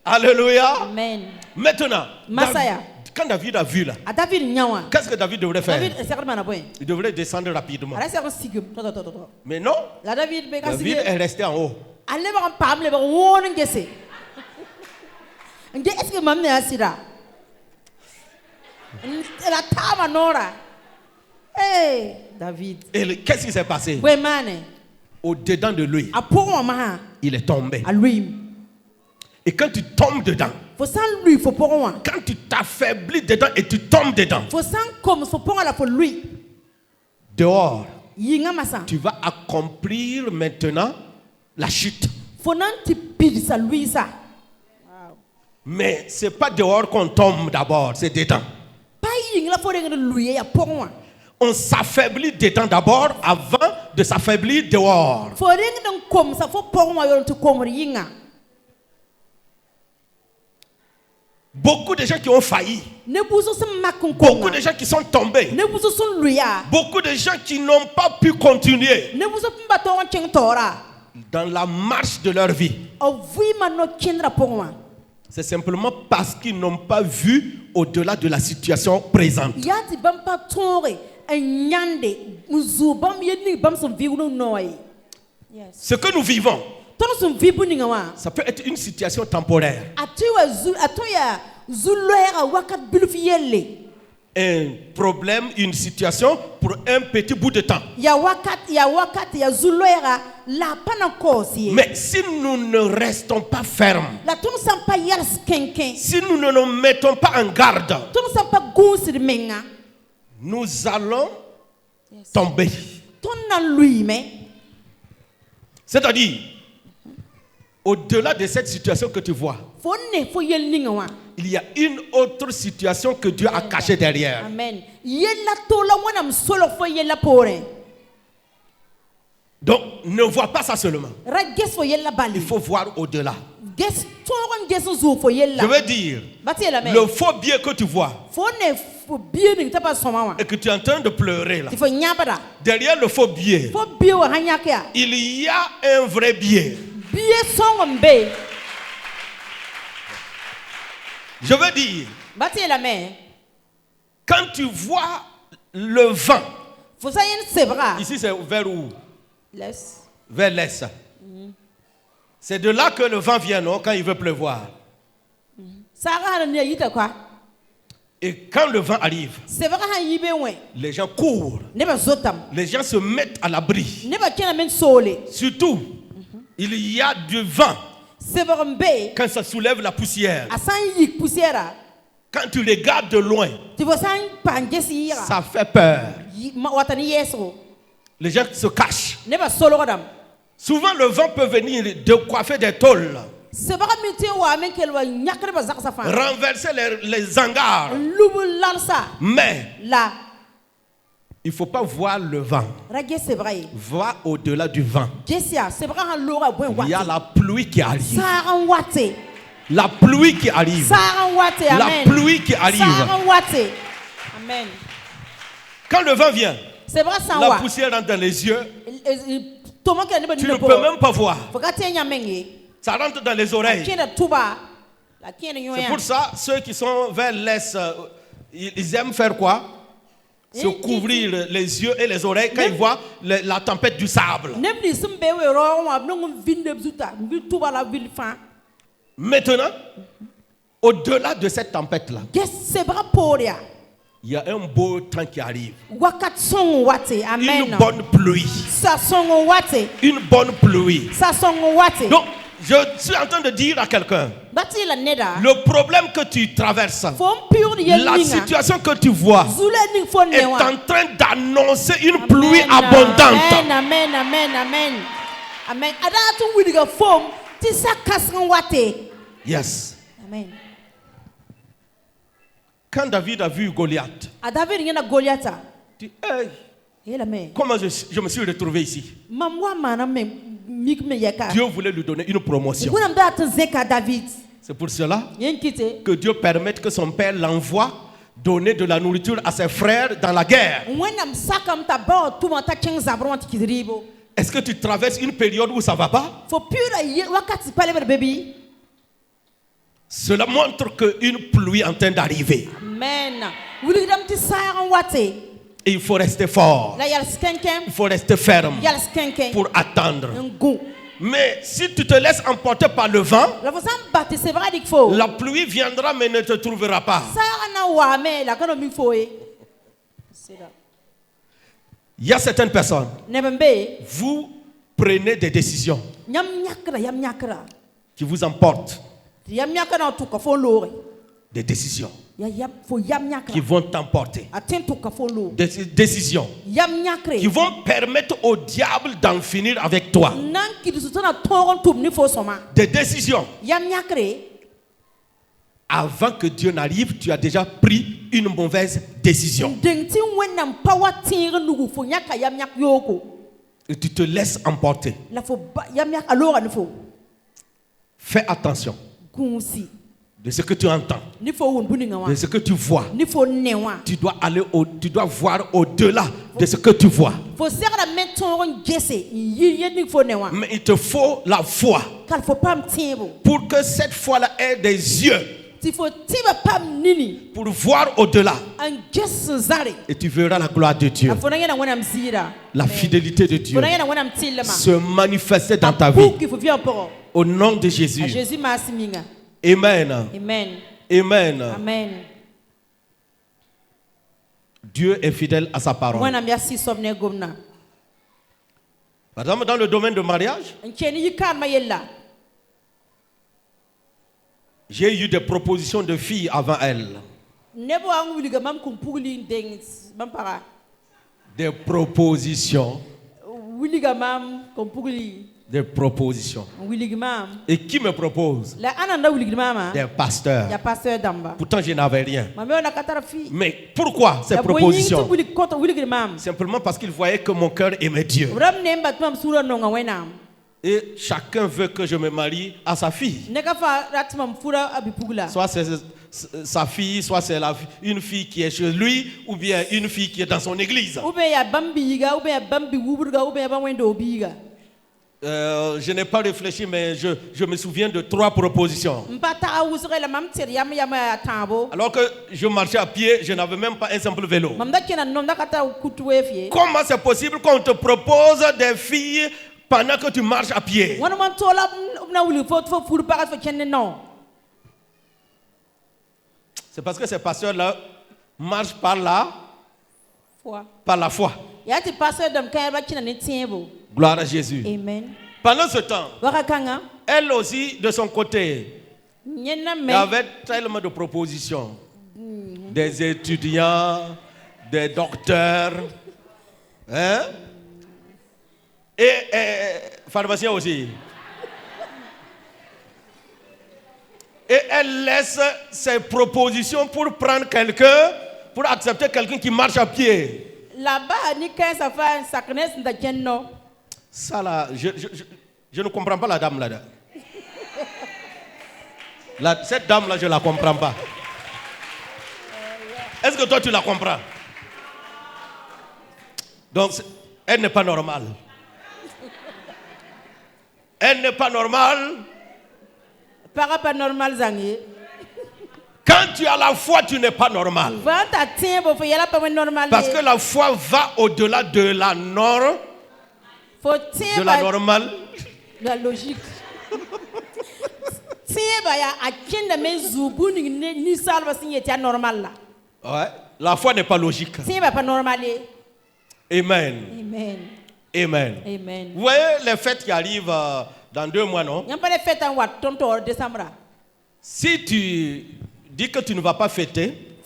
Alléluia. Amen. Maintenant, quand David a vu là, qu'est-ce que David devrait faire? Il devrait descendre rapidement. Mais non, David est resté en haut. David. Et qu'est-ce qui s'est passé? Au-dedans de lui, il est tombé. Et quand tu tombes dedans, quand tu t'affaiblis dedans et tu tombes dedans, dehors, tu vas accomplir maintenant la chute. Mais ce n'est pas dehors qu'on tombe d'abord, c'est dedans. On s'affaiblit dedans d'abord avant de s'affaiblir dehors. Beaucoup de gens qui ont failli, beaucoup de gens qui sont tombés, beaucoup de gens qui n'ont pas pu continuer dans la marche de leur vie. C'est simplement parce qu'ils n'ont pas vu au-delà de la situation présente. Ce que nous vivons, ça peut être une situation temporaire. Un problème, une situation pour un petit bout de temps. Mais si nous ne restons pas fermes, si nous ne nous mettons pas en garde, nous allons tomber. C'est-à-dire, au-delà de cette situation que tu vois, il y a une autre situation que Dieu a cachée derrière. Amen. Donc, ne vois pas ça seulement. Il faut voir au-delà. Je veux dire, le faux biais que tu vois et que tu es en train de pleurer là, derrière le faux biais, il y a un vrai biais. Je veux dire, quand tu vois le vent, ici c'est vers où? Vers l'est. C'est de là que le vent vient, non? Quand il veut pleuvoir. Et quand le vent arrive, les gens courent. Les gens se mettent à l'abri. Surtout, il y a du vent. Quand ça soulève la poussière. Quand tu regardes de loin, ça fait peur. Les gens se cachent. Souvent le vent peut venir de coiffer des tôles, renverser les hangars. Mais il ne faut pas voir le vent. Va au-delà du vent. Il y a la pluie qui arrive. La pluie qui arrive. La pluie qui arrive. Amen. Quand le vent vient, la poussière rentre dans les yeux. Tu ne peux même pas voir. Ça rentre dans les oreilles. C'est pour ça, ceux qui sont vers l'est, ils aiment faire quoi? Se couvrir les yeux et les oreilles quand ils voient la tempête du sable. Maintenant, au-delà de cette tempête-là, il y a un beau temps qui arrive. Une bonne pluie. Une bonne pluie. Donc, je suis en train de dire à quelqu'un, le problème que tu traverses, la situation que tu vois, est en train d'annoncer une pluie abondante. Amen, amen, amen, amen. Yes. Amen. Quand David a vu Goliath, dit, hey, comment je me suis retrouvé ici? Dieu voulait lui donner une promotion. C'est pour cela que Dieu permette que son père l'envoie donner de la nourriture à ses frères dans la guerre. Est-ce que tu traverses une période où ça ne va pas? Cela montre qu'une pluie est en train d'arriver. Amen. Et il faut rester fort. Il faut rester ferme pour attendre. Mais si tu te laisses emporter par le vent, la pluie viendra mais ne te trouvera pas. Il y a certaines personnes, vous prenez des décisions qui vous emportent Des décisions qui vont t'emporter. Des décisions qui vont permettre au diable d'en finir avec toi. Des décisions. Avant que Dieu n'arrive, tu as déjà pris une mauvaise décision. Et tu te laisses emporter. Fais attention de ce que tu entends, de ce que tu vois. Tu dois voir au-delà de ce que tu vois. Mais il te faut la foi pour que cette foi-là ait des yeux pour voir au-delà. Et tu verras la gloire de Dieu, la fidélité de Dieu se manifester dans ta vie. Au nom de Jésus. Amen. Amen. Amen. Amen. Dieu est fidèle à sa parole. Par exemple, dans le domaine de mariage, j'ai eu des propositions de filles avant elle. Des propositions. Des propositions. Et qui me propose? Des pasteurs. Pourtant, je n'avais rien. Mais pourquoi ces propositions? Simplement parce qu'ils voyaient que mon cœur aimait Dieu. Et chacun veut que je me marie à sa fille. Soit c'est sa fille, soit c'est une fille qui est chez lui, ou bien une fille qui est dans son église. Je n'ai pas réfléchi, mais je me souviens de 3 propositions. Alors que je marchais à pied, je n'avais même pas un simple vélo. Comment c'est possible qu'on te propose des filles pendant que tu marches à pied? C'est parce que ces pasteurs-là marchent par la foi. Gloire à Jésus. Amen. Pendant ce temps, elle aussi, de son côté, avait tellement de propositions. Des étudiants, des docteurs, hein? Et pharmaciens aussi. Et elle laisse ses propositions pour prendre quelqu'un, pour accepter quelqu'un qui marche à pied. Ça là, je ne comprends pas la dame là. Cette dame là, je ne la comprends pas. Est-ce que toi tu la comprends? Donc, elle n'est pas normale. Elle n'est pas normale. Quand tu as la foi, tu n'es pas normal. Parce que la foi va au-delà de la norme, de la normale. La logique. Ouais, la foi n'est pas logique. Amen. Amen. Amen. Amen. Vous voyez les fêtes qui arrivent dans 2 mois, non? Si tu dis que tu ne vas pas fêter,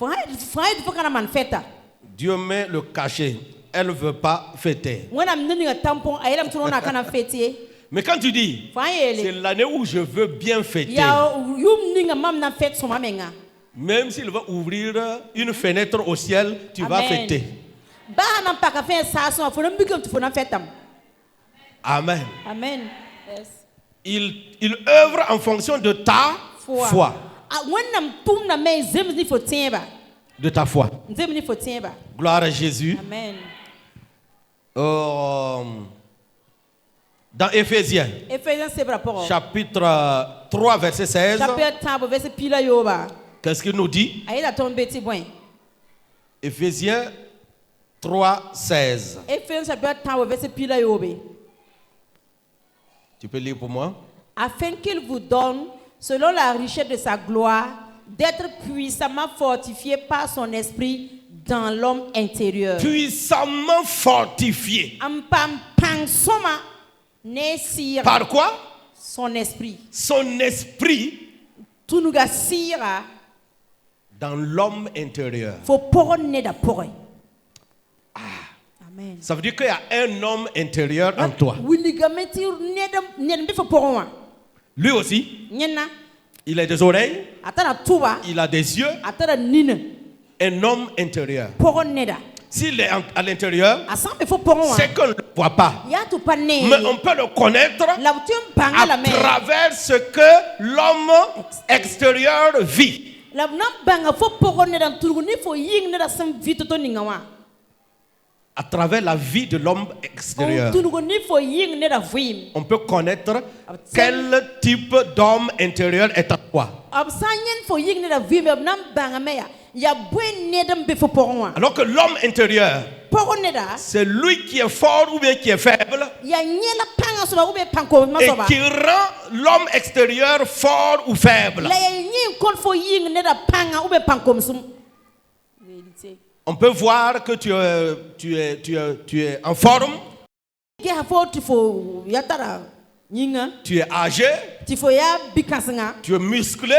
Dieu met le cachet. Elle ne veut pas fêter. Mais quand tu dis, c'est l'année où je veux bien fêter, même s'il va ouvrir une fenêtre au ciel, tu vas fêter. Amen. Amen. Yes. Il œuvre en fonction de ta foi. De ta foi. Gloire à Jésus. Amen. Dans Éphésiens, chapitre 3, verset 16, qu'est-ce qu'il nous dit? Éphésiens 3, 16. Tu peux lire pour moi? Afin qu'il vous donne, selon la richesse de sa gloire, d'être puissamment fortifié par son esprit dans l'homme intérieur. Puissamment fortifié. Par quoi? Son esprit. Son esprit dans l'homme intérieur. Amen. Ça veut dire qu'il y a un homme intérieur en toi. Lui aussi, il a des oreilles, il a des yeux, un homme intérieur. S'il est à l'intérieur, c'est qu'on ne le voit pas. Mais on peut le connaître à travers ce que l'homme extérieur vit. À travers la vie de l'homme extérieur, on peut connaître quel type d'homme intérieur est à toi. Alors que l'homme intérieur, c'est lui qui est fort ou bien qui est faible, et qui rend l'homme extérieur fort ou faible. On peut voir que tu es en forme, tu es âgé, tu es musclé,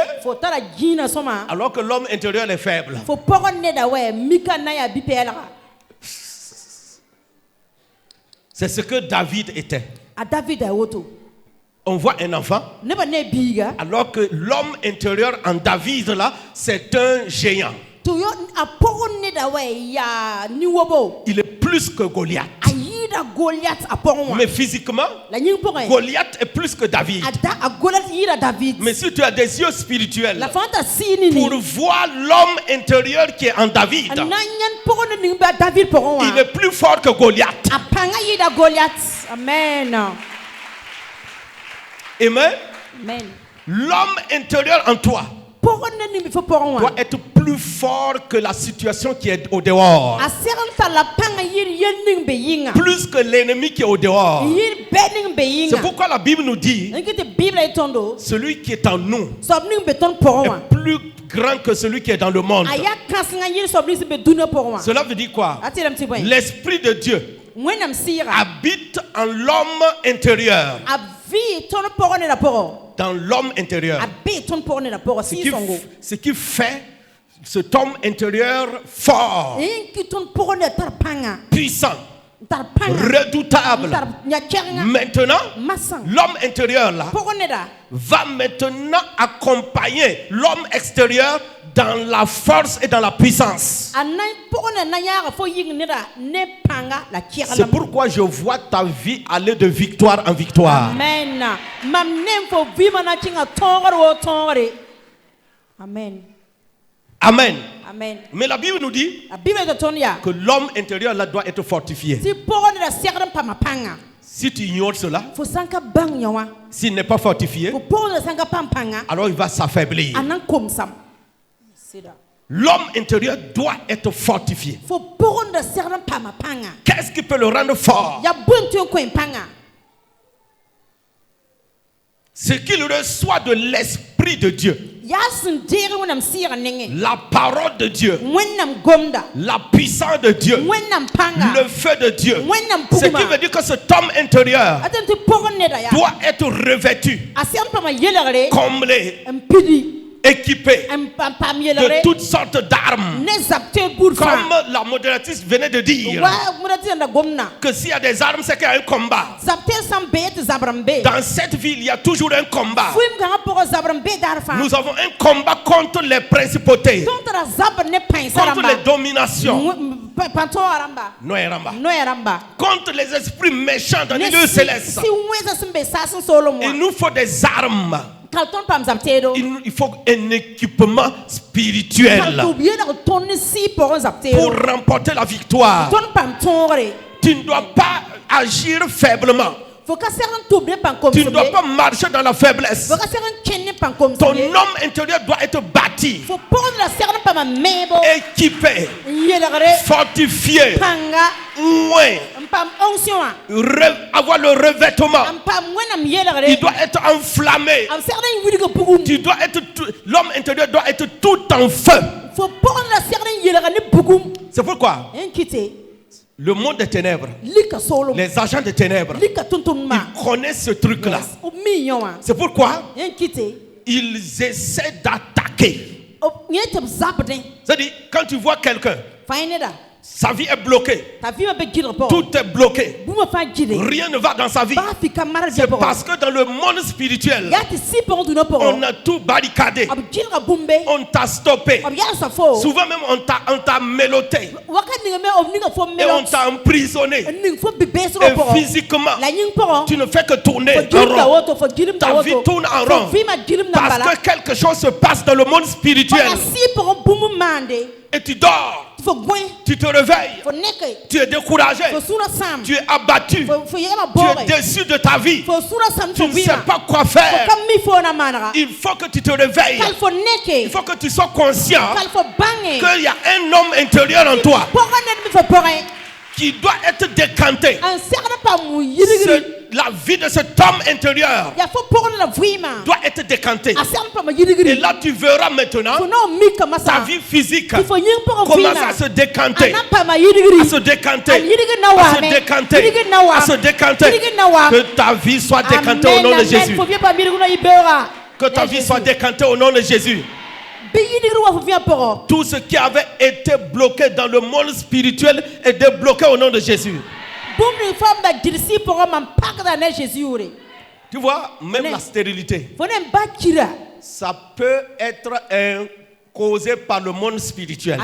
alors que l'homme intérieur est faible. C'est ce que David était. On voit un enfant, alors que l'homme intérieur en David là, c'est un géant. Il est plus que Goliath. Mais physiquement, Goliath est plus que David. Mais si tu as des yeux spirituels pour voir l'homme intérieur qui est en David, il est plus fort que Goliath. Amen. Amen. L'homme intérieur en toi doit être plus fort que la situation qui est au dehors. Plus que l'ennemi qui est au dehors. C'est pourquoi la Bible nous dit, celui qui est en nous est plus grand que celui qui est dans le monde. Cela veut dire quoi? L'Esprit de Dieu habite en l'homme intérieur. Dans l'homme intérieur. Ce qui fait cet homme intérieur fort, puissant, redoutable. Maintenant, l'homme intérieur là va maintenant accompagner l'homme extérieur dans la force et dans la puissance. C'est pourquoi je vois ta vie aller de victoire en victoire. Amen. Amen. Amen. Amen. Mais la Bible nous dit que l'homme intérieur là doit être fortifié. Si tu ignores cela, s'il n'est pas fortifié, alors il va s'affaiblir. L'homme intérieur doit être fortifié. Qu'est-ce qui peut le rendre fort? Ce qu'il reçoit de l'Esprit de Dieu, la parole de Dieu, la puissance de Dieu, le feu de Dieu. Ce qui veut dire que cet homme intérieur doit être revêtu, comblé, équipé de toutes sortes d'armes. Comme la modératrice venait de dire, que s'il y a des armes, c'est qu'il y a un combat. Dans cette ville, il y a toujours un combat. Nous avons un combat contre les principautés, contre les dominations, contre les esprits méchants dans les lieux célestes. Il nous faut des armes. Il faut un équipement spirituel pour remporter la victoire. Tu ne dois pas agir faiblement. Tu ne dois pas marcher dans la faiblesse. Ton homme intérieur doit être bâti, équipé, fortifié, avoir le revêtement. Il doit être enflammé. L'homme intérieur doit être tout en feu. C'est pourquoi le monde des ténèbres, les agents des ténèbres, ils connaissent ce truc-là. C'est pourquoi ils essaient d'attaquer. C'est-à-dire, quand tu vois quelqu'un, sa vie est bloquée. Tout est bloqué. Rien ne va dans sa vie. C'est parce que dans le monde spirituel, on a tout barricadé. On t'a stoppé. Souvent même on t'a mélotté. Et on t'a emprisonné. Et physiquement, tu ne fais que tourner en rond. Ta vie tourne en rond. Parce que quelque chose se passe dans le monde spirituel. Et tu dors. Tu te réveilles. Tu es découragé. Tu es abattu. Tu es déçu de ta vie. Tu ne sais pas quoi faire. Il faut que tu te réveilles. Il faut que tu sois conscient qu'il y a un homme intérieur en toi qui doit être décanté. La vie de cet homme intérieur doit être décantée. Et là tu verras maintenant ta vie physique commence à se décanter. À se décanter. À se décanter. À se décanter. Que ta vie soit décantée au nom de Jésus. Que ta vie soit décantée au nom de Jésus. Tout ce qui avait été bloqué dans le monde spirituel est débloqué au nom de Jésus. Tu vois, même la stérilité, ça peut être causé par le monde spirituel.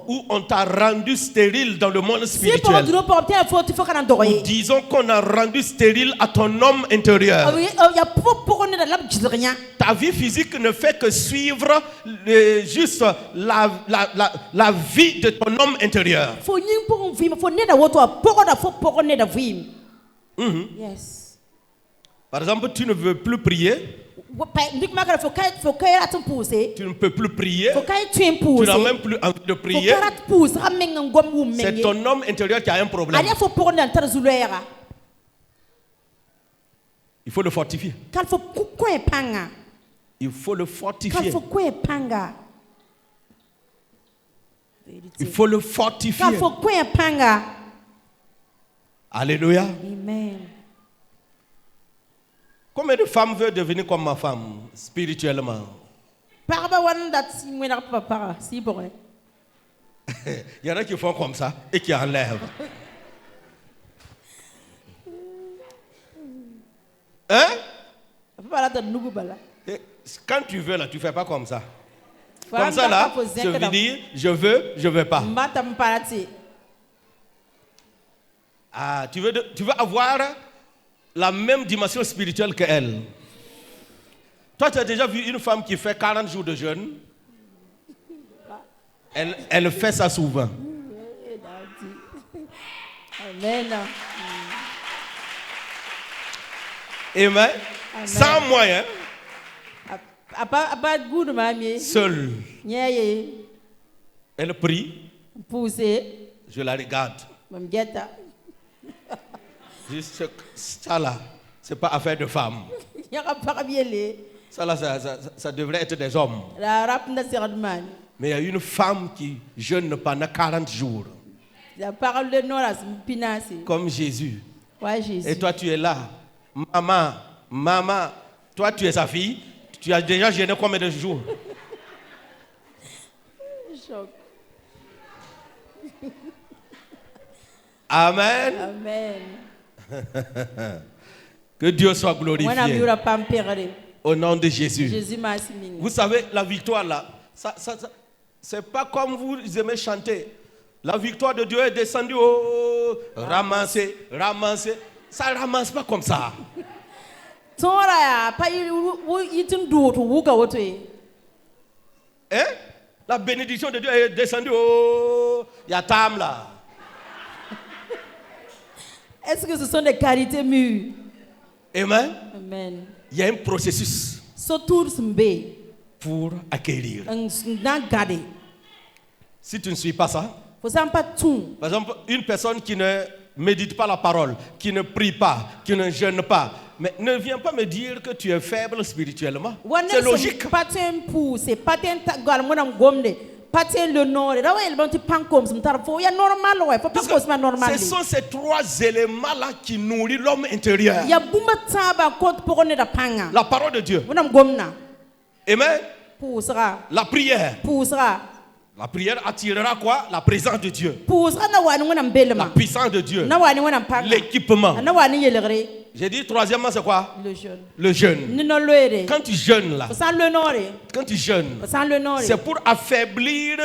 Où on t'a rendu stérile dans le monde spirituel. Ou disons qu'on a rendu stérile à ton homme intérieur. Ta vie physique ne fait que suivre juste la vie de ton homme intérieur. Yes. Par exemple, tu ne veux plus prier. Tu ne peux plus prier. Tu n'as même plus envie de prier. C'est ton homme intérieur qui a un problème. Il faut le fortifier. Il faut le fortifier. Il faut le fortifier. Alléluia. Amen. Combien de femmes veulent devenir comme ma femme spirituellement? Il y en a qui font comme ça et qui enlèvent. Hein? Quand tu veux là, tu ne fais pas comme ça. Comme ça là, je veux dire, je veux pas. Ah, tu veux avoir la même dimension spirituelle qu'elle. Toi, tu as déjà vu une femme qui fait 40 jours de jeûne? Elle fait ça souvent. Amen. Amen. Sans moyen. Seule. Elle prie. Je la regarde. Juste ça là, c'est pas affaire de femmes. Ça là, ça devrait être des hommes. Mais il y a une femme qui jeûne pendant 40 jours. Comme Jésus. Et toi tu es là. Maman, toi tu es sa fille. Tu as déjà jeûné combien de jours? Amen. Amen. Que Dieu soit glorifié. Au nom de Jésus. Vous savez, la victoire là, c'est pas comme vous aimez chanter. La victoire de Dieu est descendue au ramasser. Ça ne ramasse pas comme ça. Hein? La bénédiction de Dieu est descendue au Yatam là. Est-ce que ce sont des qualités mûres? Amen. Amen. Il y a un processus pour acquérir. Si tu ne suis pas ça, par exemple, une personne qui ne médite pas la parole, qui ne prie pas, qui ne jeûne pas, mais ne viens pas me dire que tu es faible spirituellement. C'est logique. Ce sont ces trois éléments-là qui nourrissent l'homme intérieur. La parole de Dieu. Amen. La prière. La prière attirera quoi? La présence de Dieu. La puissance de Dieu. L'équipement. J'ai dit troisièmement, c'est quoi? Le jeûne. Quand tu jeûnes là, c'est pour affaiblir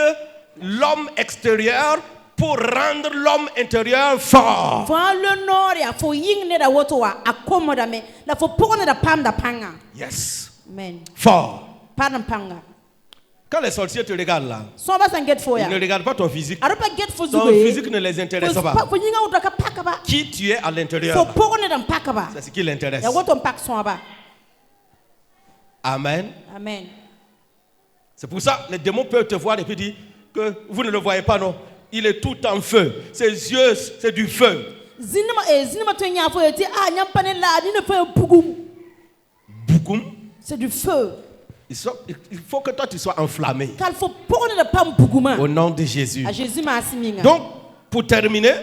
l'homme extérieur pour rendre l'homme intérieur fort. Yes. Fort. Quand les sorciers te regardent là, ils ne regardent pas ton physique. Ton physique ne les intéresse pas. Qui tu es à l'intérieur, c'est ce qui l'intéresse. Amen. C'est pour ça que les démons peuvent te voir et puis dire que vous ne le voyez pas, non. Il est tout en feu. Ses yeux, c'est du feu. Bougoum. C'est du feu. Il faut que toi tu sois enflammé. Au nom de Jésus. Donc, pour terminer,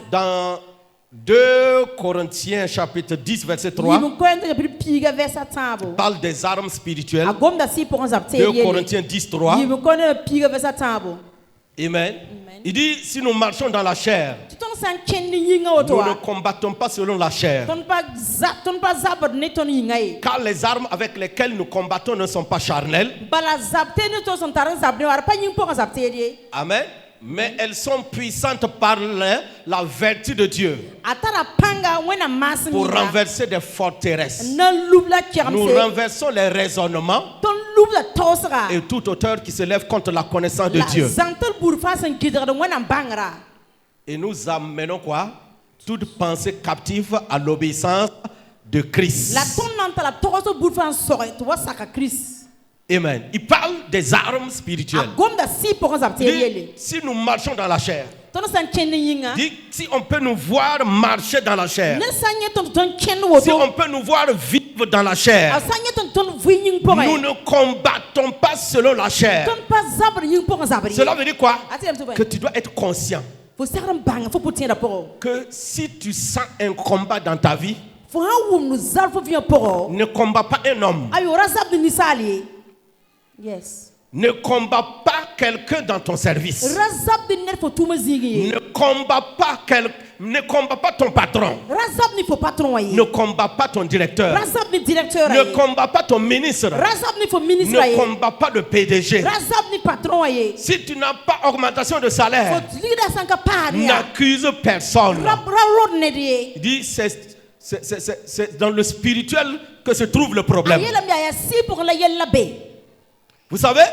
dans 2 Corinthiens chapitre 10 verset 3, parle des armes spirituelles. 2 Corinthiens 10, 3. Amen. Il dit, si nous marchons dans la chair, nous ne combattons pas selon la chair. Car les armes avec lesquelles nous combattons ne sont pas charnelles. Amen. Mais elles sont puissantes par la vertu de Dieu pour renverser des forteresses. Nous renversons les raisonnements et toute hauteur qui se lève contre la connaissance de Dieu. Et nous amenons quoi? Toute pensée captive à l'obéissance de Christ. Amen. Il parle des armes spirituelles. Si nous marchons dans la chair, si on peut nous voir marcher dans la chair, si on peut nous voir vivre dans la chair, nous ne combattons pas selon la chair. Cela veut dire quoi? Que tu dois être conscient que si tu sens un combat dans ta vie, ne combat pas un homme. Yes. Ne combat pas quelqu'un dans ton service. Ne combat pas ton patron. Ne combat pas ton directeur. Ne combat pas ton ministre. Ne combat pas le PDG. Si tu n'as pas augmentation de salaire, n'accuse personne. Il dit c'est dans le spirituel que se trouve le problème. Vous savez,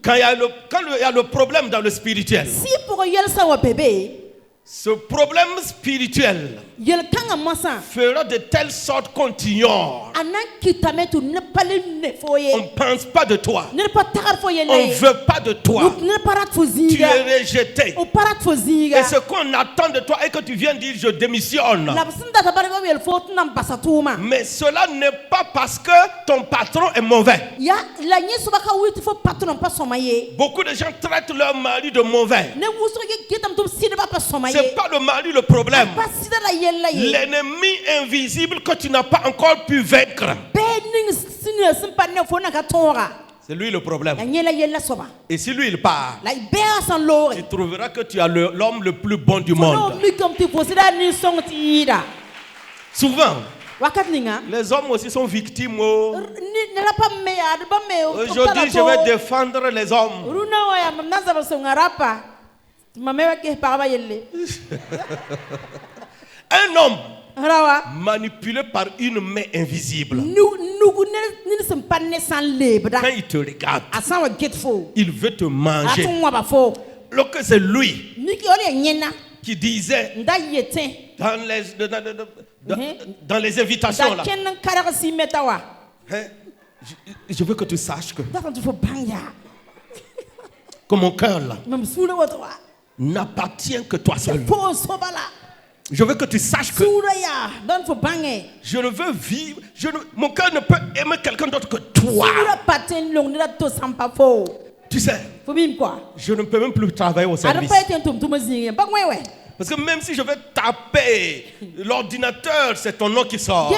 quand il y a le problème dans le spirituel, ce problème spirituel fera de telle sorte qu'on t'ignore. On ne pense pas de toi. On ne veut pas de toi. Tu es rejeté. Et ce qu'on attend de toi est que tu viennes dire je démissionne. Mais cela n'est pas parce que ton patron est mauvais. Beaucoup de gens traitent leur mari de mauvais. C'est pas le mari le problème. L'ennemi invisible que tu n'as pas encore pu vaincre. C'est lui le problème. Et si lui il part, tu trouveras que tu as l'homme le plus bon du monde. Souvent, les hommes aussi sont victimes. Aujourd'hui, je vais défendre les hommes. Un homme manipulé par une main invisible, quand il te regarde, il veut te manger. Alors que c'est lui qui disait dans les invitations là, je veux que tu saches que mon cœur là n'appartient que toi seul. Je veux que tu saches que je ne veux vivre, mon cœur ne peut aimer quelqu'un d'autre que toi. Tu sais, je ne peux même plus travailler au service. Parce que même si je vais taper l'ordinateur, c'est ton nom qui sort.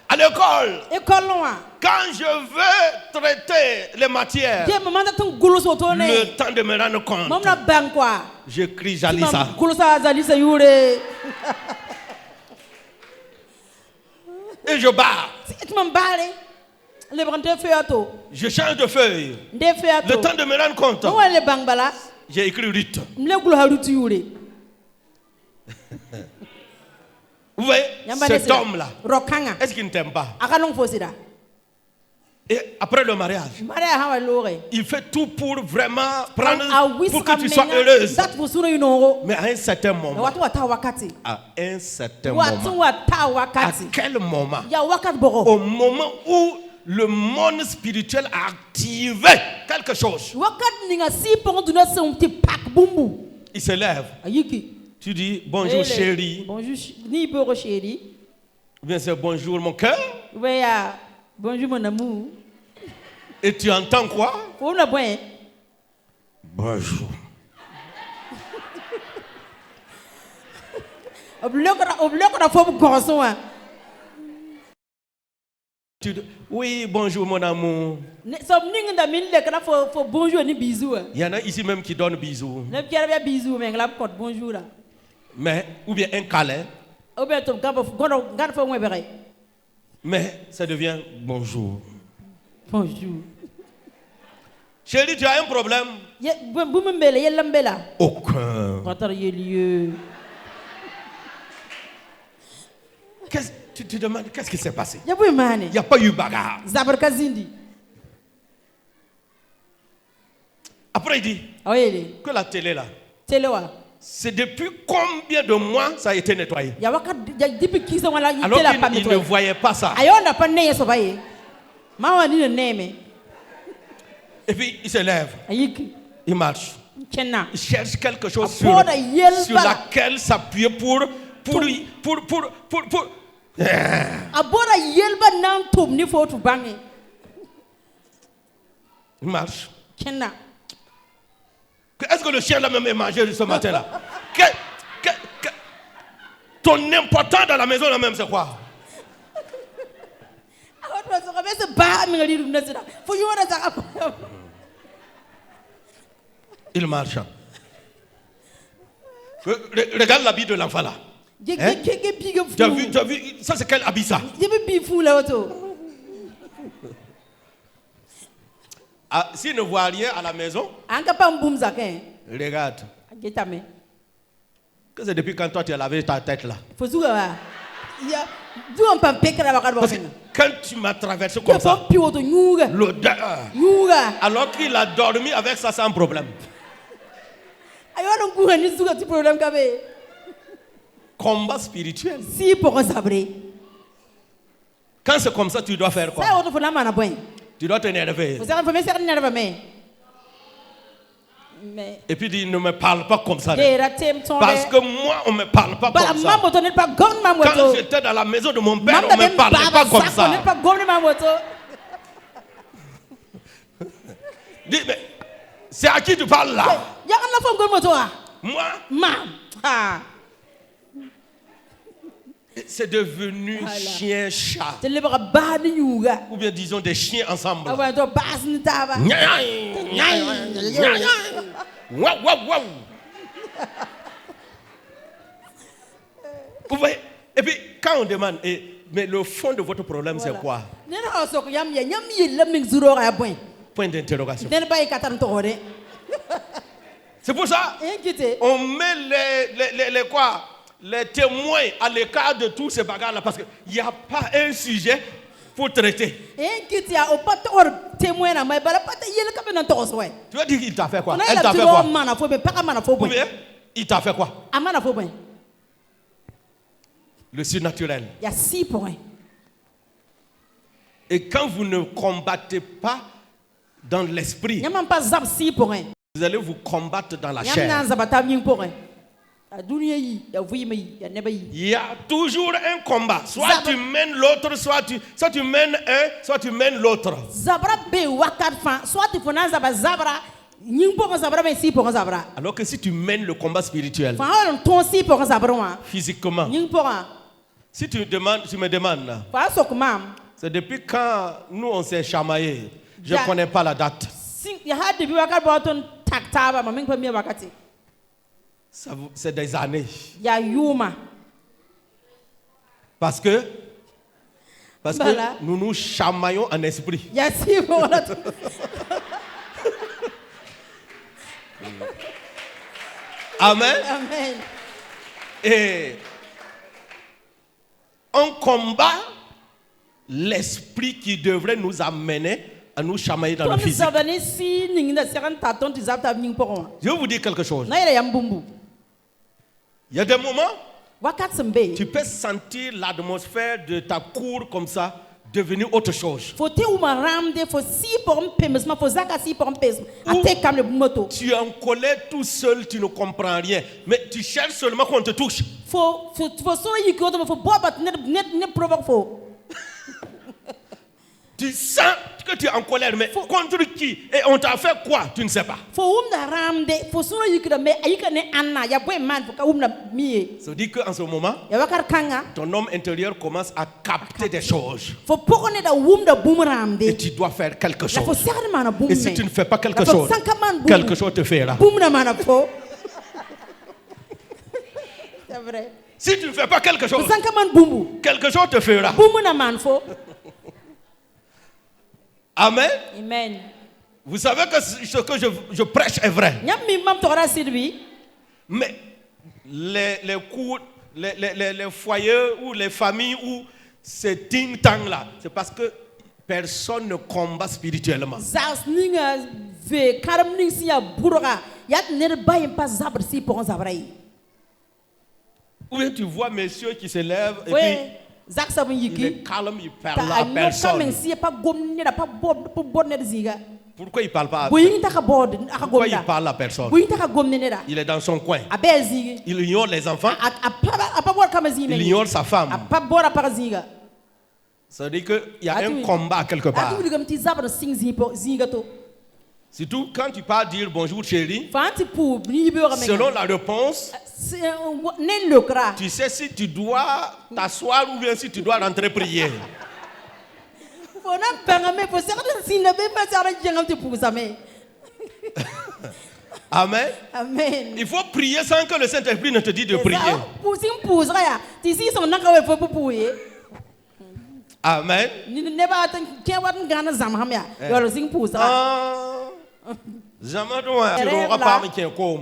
À l'école, quand je veux traiter les matières, le temps de me rendre compte, je crie Jalissa. Et je barre. Je change de feuille. Le temps de me rendre compte, j'ai écrit Ruth. Vous voyez, cet homme-là, est-ce qu'il ne t'aime pas? Et après le mariage, il fait tout pour vraiment prendre, pour que tu sois heureuse. Mais à un certain moment, à quel moment? Au moment où le monde spirituel a activé quelque chose, il se lève. Tu dis bonjour chérie. Bonjour chérie. Ou bien c'est bonjour mon cœur. Bonjour mon amour. Et tu entends quoi? Bonjour. Oui, bonjour mon amour. Il y en a ici même qui donnent bisous. Mais, ou bien un câlin. Mais ça devient bonjour. Bonjour. Chérie, tu as un problème? Aucun. Tu te demandes qu'est-ce qui s'est passé? Il n'y a pas eu bagarre. Après, il dit que la télé là, c'est depuis combien de mois ça a été nettoyé? Alors qu'il ne voyait pas ça. Et puis il se lève. Il marche. Il cherche quelque chose sur laquelle s'appuyer pour il marche. Est-ce que le chien l'a même mangé ce matin-là? Ton important dans la maison là même, c'est quoi? Il marche. Regarde l'habit de l'enfant là. Hein? Tu as vu, ça c'est quel habit ça? Ah, s'il ne voit rien à la maison, regarde. Que c'est depuis quand toi tu as lavé ta tête là? Parce que quand tu m'as traversé comme ça, l'odeur, alors qu'il a dormi avec ça sans problème. Combat spirituel. Quand c'est comme ça, tu dois faire quoi? Tu dois t'énerver. Et puis il ne me parle pas comme ça. Parce que moi, on ne me parle pas comme ça. Quand j'étais dans la maison de mon père, on ne me parlait pas comme ça. Dis, mais c'est à qui tu parles là? Moi? C'est devenu chien-chat. Ou bien disons des chiens ensemble. Vous voyez? Et puis quand on demande, mais le fond de votre problème c'est quoi? Point d'interrogation. C'est pour ça on met les témoins à l'écart de tous ces bagarres là, parce qu'il n'y a pas un sujet pour traiter. Tu vas dire qu'il t'a fait quoi? Elle t'a fait quoi? Ou bien, il t'a fait quoi? Le surnaturel. Et quand vous ne combattez pas dans l'esprit, Vous allez vous combattre dans la chair. Il y a toujours un combat. Soit tu mènes l'autre, soit tu mènes un, soit tu mènes l'autre. Alors que si tu mènes le combat spirituel, physiquement, si tu me demandes, c'est depuis quand nous on s'est chamaillé. Je ne connais pas la date. C'est des années. Parce que nous nous chamaillons en esprit. Amen. Amen. Et on combat l'esprit qui devrait nous amener à nous chamailler dans le physique. Je vais vous dire quelque chose. Il y a des moments, tu peux sentir l'atmosphère de ta cour comme ça devenir autre chose. Tu es en colère tout seul, tu ne comprends rien. Mais tu cherches seulement qu'on te touche. Tu sens que tu es en colère, mais contre qui? Et on t'a fait quoi? Tu ne sais pas. Ça dit qu'en ce moment, ton homme intérieur commence à capter des choses. Et tu dois faire quelque chose. Et si tu ne fais pas quelque chose te fera. C'est vrai. Si tu ne fais pas quelque chose te fera. Amen. Amen. Vous savez que ce que je prêche est vrai. Mais les foyers ou les familles où c'est ting tang là, c'est parce que personne ne combat spirituellement. Ou bien tu vois messieurs qui se lèvent et puis il est calme, il parle à personne. Pourquoi il ne parle pas à personne? Pourquoi il parle à personne? Il est dans son coin. Il ignore les enfants. Il ignore sa femme. Ça veut dire qu'il y a un combat quelque part. Surtout quand tu pars dire bonjour chérie, selon la réponse, tu sais si tu dois t'asseoir ou bien si tu dois rentrer prier. Amen. Amen. Il faut prier sans que le Saint-Esprit ne te dise de prier. Amen.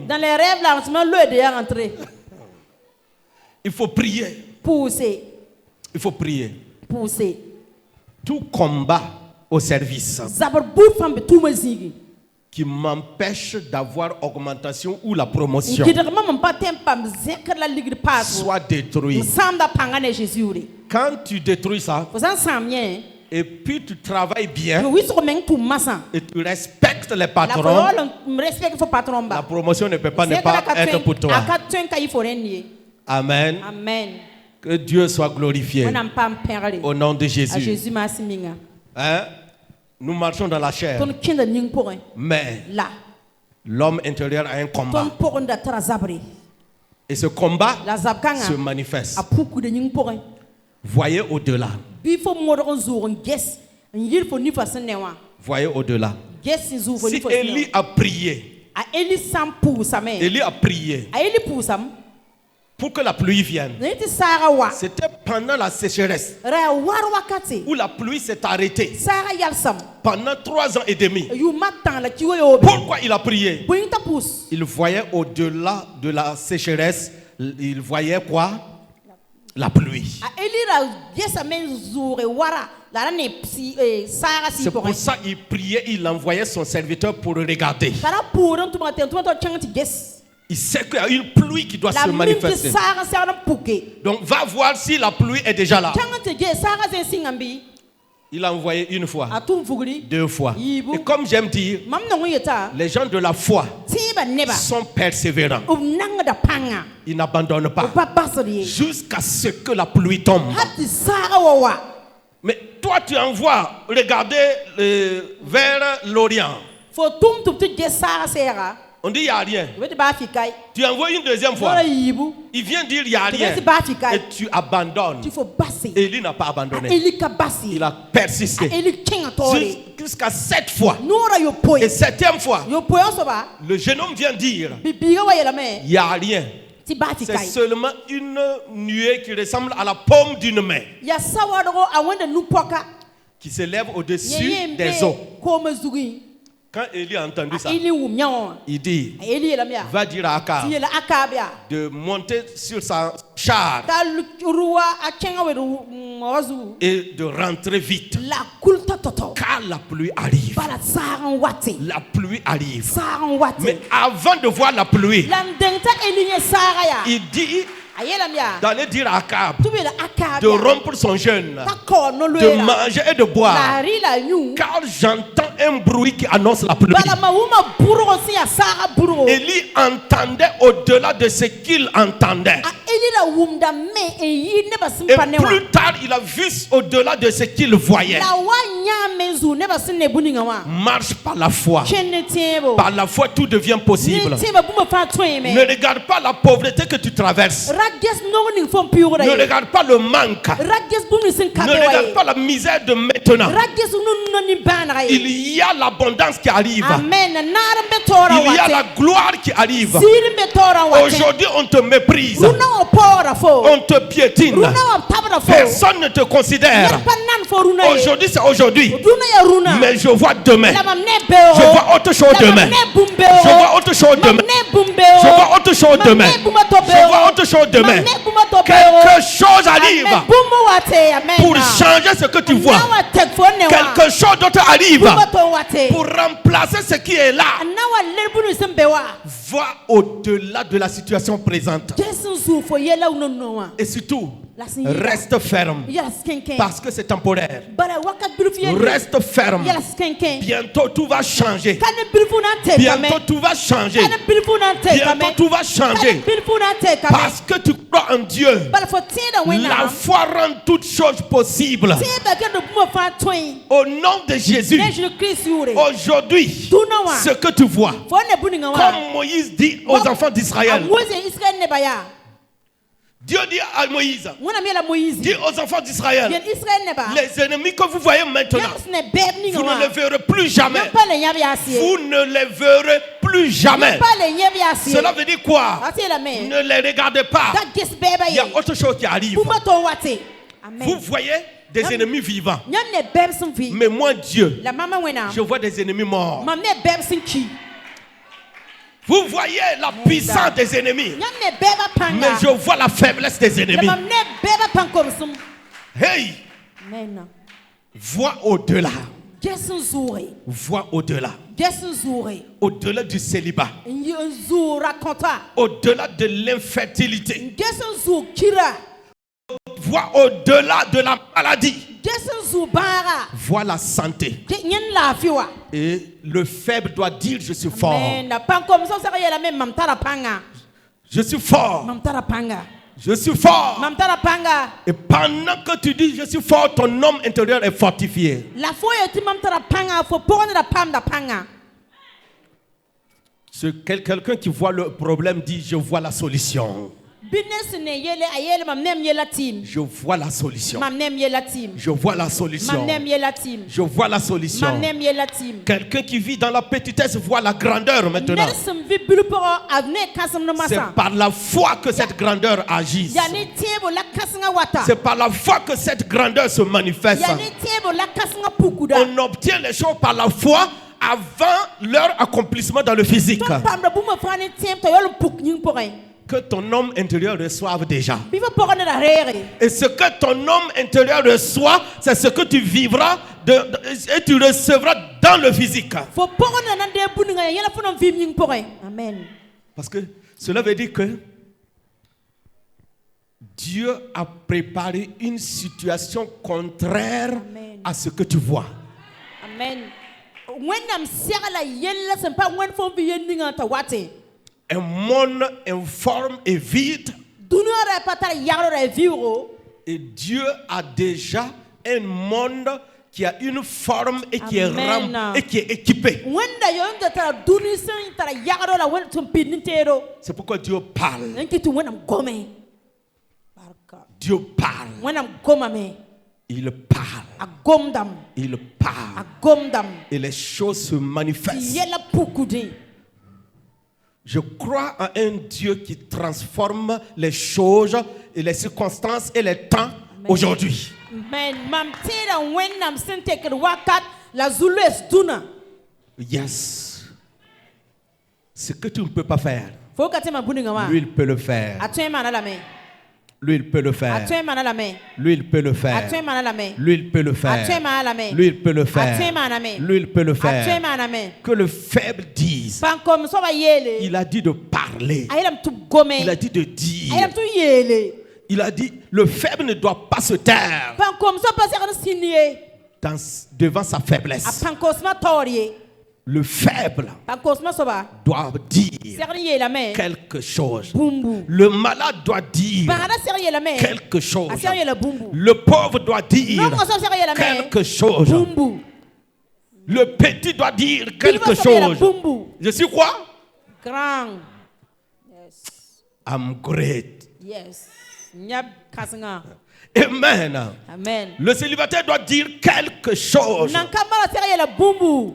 Dans les rêves, là, on entrer. Il faut prier. Pousser. Il faut prier. Pousser. Tout combat au service qui m'empêche d'avoir augmentation ou la promotion soit détruit. Quand tu détruis ça, et puis tu travailles bien et tu respectes les patrons, la promotion ne peut pas ne pas être pour toi. Amen. Amen. Que Dieu soit glorifié au nom de Jésus. Hein? Nous marchons dans la chair, mais l'homme intérieur a un combat. Et ce combat se manifeste. Voyez au-delà. Voyez au-delà. Si Élie a prié, Élie a prié pour que la pluie vienne. C'était pendant la sécheresse où la pluie s'est arrêtée pendant 3 ans et demi. Pourquoi il a prié? Il voyait au-delà de la sécheresse. Il voyait quoi? La pluie. C'est pour ça qu'il priait. Il envoyait son serviteur pour regarder. Il sait qu'il y a une pluie qui doit se manifester. Donc va voir si la pluie est déjà là. Il a envoyé une fois, 2 fois. Et comme j'aime dire, les gens de la foi sont persévérants. Ils n'abandonnent pas jusqu'à ce que la pluie tombe. Mais toi, tu envoies regarder vers l'Orient. On dit il n'y a rien. Tu envoies une deuxième fois. Il vient dire il n'y a rien. Et tu abandonnes. Élie n'a pas abandonné. Il a persisté. Jusqu'à 7 fois. Et 7e fois, le jeune homme vient dire il n'y a rien. C'est seulement une nuée qui ressemble à la paume d'une main qui s'élève au-dessus des eaux. Quand Élie a entendu ça, il dit, va dire à Akab de monter sur sa char et de rentrer vite. Car la pluie arrive. La pluie arrive. Mais avant de voir la pluie, il dit d'aller dire à Akab de rompre son jeûne, de manger et de boire, car j'entends un bruit qui annonce la pluie. Élie entendait au-delà de ce qu'il entendait. Et plus tard, il a vu au-delà de ce qu'il voyait. Marche par la foi. Par la foi, tout devient possible. Ne regarde pas la pauvreté que tu traverses. Ne regarde pas le manque. Ne regarde pas la misère de maintenant. Il y a l'abondance qui arrive. Il y a la gloire qui arrive. Aujourd'hui, on te méprise. On te piétine. Personne ne te considère. Aujourd'hui, c'est aujourd'hui. Mais je vois demain. Je vois autre chose demain. Je vois autre chose demain. Je vois autre chose demain. Je vois autre chose demain. Quelque chose arrive pour changer ce que tu vois. Quelque chose d'autre arrive pour remplacer ce qui est là. Vois au-delà de la situation présente. Et surtout, reste ferme parce que c'est temporaire. Reste ferme. Bientôt tout va changer. Bientôt tout va changer. Bientôt tout va changer. Parce que tu crois en Dieu. La foi rend toutes choses possibles. Au nom de Jésus, aujourd'hui, ce que tu vois, comme Moïse dit aux enfants d'Israël, Dieu dit à Moïse, dit aux enfants d'Israël, les ennemis que vous voyez maintenant, vous ne les verrez plus jamais. Vous ne les verrez plus jamais. Cela veut dire quoi? Ne les regardez pas. Il y a autre chose qui arrive. Vous voyez des ennemis vivants. Mais moi, Dieu, je vois des ennemis morts. Vous voyez la puissance des ennemis, mais je vois la faiblesse des ennemis. Hey, vois au-delà. Vois au-delà. Au-delà du célibat. Au-delà de l'infertilité. Vois au-delà de la maladie. Vois la santé. Et le faible doit dire je suis fort. Je suis fort. Je suis fort. Et pendant que tu dis je suis fort, ton homme intérieur est fortifié. Quelqu'un qui voit le problème dit je vois la solution. Je vois la solution. Je vois la solution. Je vois la solution. Quelqu'un qui vit dans la petitesse voit la grandeur maintenant. C'est par la foi que cette grandeur agit. C'est par la foi que cette grandeur se manifeste. On obtient les choses par la foi avant leur accomplissement dans le physique. Que ton homme intérieur reçoive déjà. Et ce que ton homme intérieur reçoit, c'est ce que tu vivras et tu recevras dans le physique. Amen. Parce que cela veut dire que Dieu a préparé une situation contraire à ce que tu vois. Amen. Un monde informe et vide. Et Dieu a déjà un monde qui a une forme et qui est et qui est équipé. C'est pourquoi Dieu parle. Dieu parle. Il parle. Il parle. Et les choses se manifestent. Je crois en un Dieu qui transforme les choses et les circonstances et les temps aujourd'hui. Yes. Ce que tu ne peux pas faire, lui il peut le faire. Lui il peut le faire. Lui il peut le faire. Lui il peut le faire. Lui il peut le faire. Lui il peut le faire. Que le faible dise. Il a dit de parler. Il a dit de dire. Il a dit le faible ne doit pas se taire devant sa faiblesse. Le faible doit dire quelque chose. Le malade doit dire quelque chose. Le pauvre doit dire quelque chose. Le petit doit dire quelque chose. Je suis quoi? Grand. I'm great. Yes. Amen. Amen. Le célibataire doit dire quelque chose.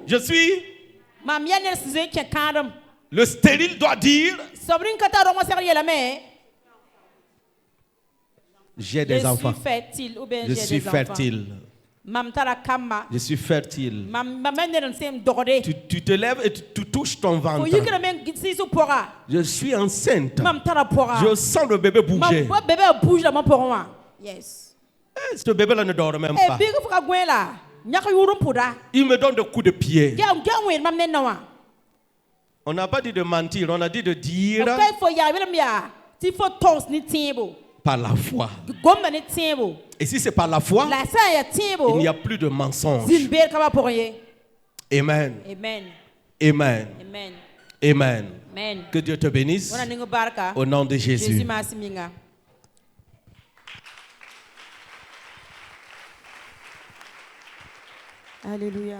Je suis. Le stérile doit dire. J'ai des enfants. Je suis fertile. Je suis fertile. Tu te lèves et tu touches ton ventre. Je suis enceinte. Je sens le bébé bouger. Yes. Ce bébé-là ne dort même pas. Il me donne des coups de pied. On n'a pas dit de mentir, on a dit de dire par la foi. Et si c'est par la foi, il n'y a plus de mensonge. Amen. Amen. Amen. Amen. Amen. Amen. Que Dieu te bénisse. Au nom de Jésus. Alléluia.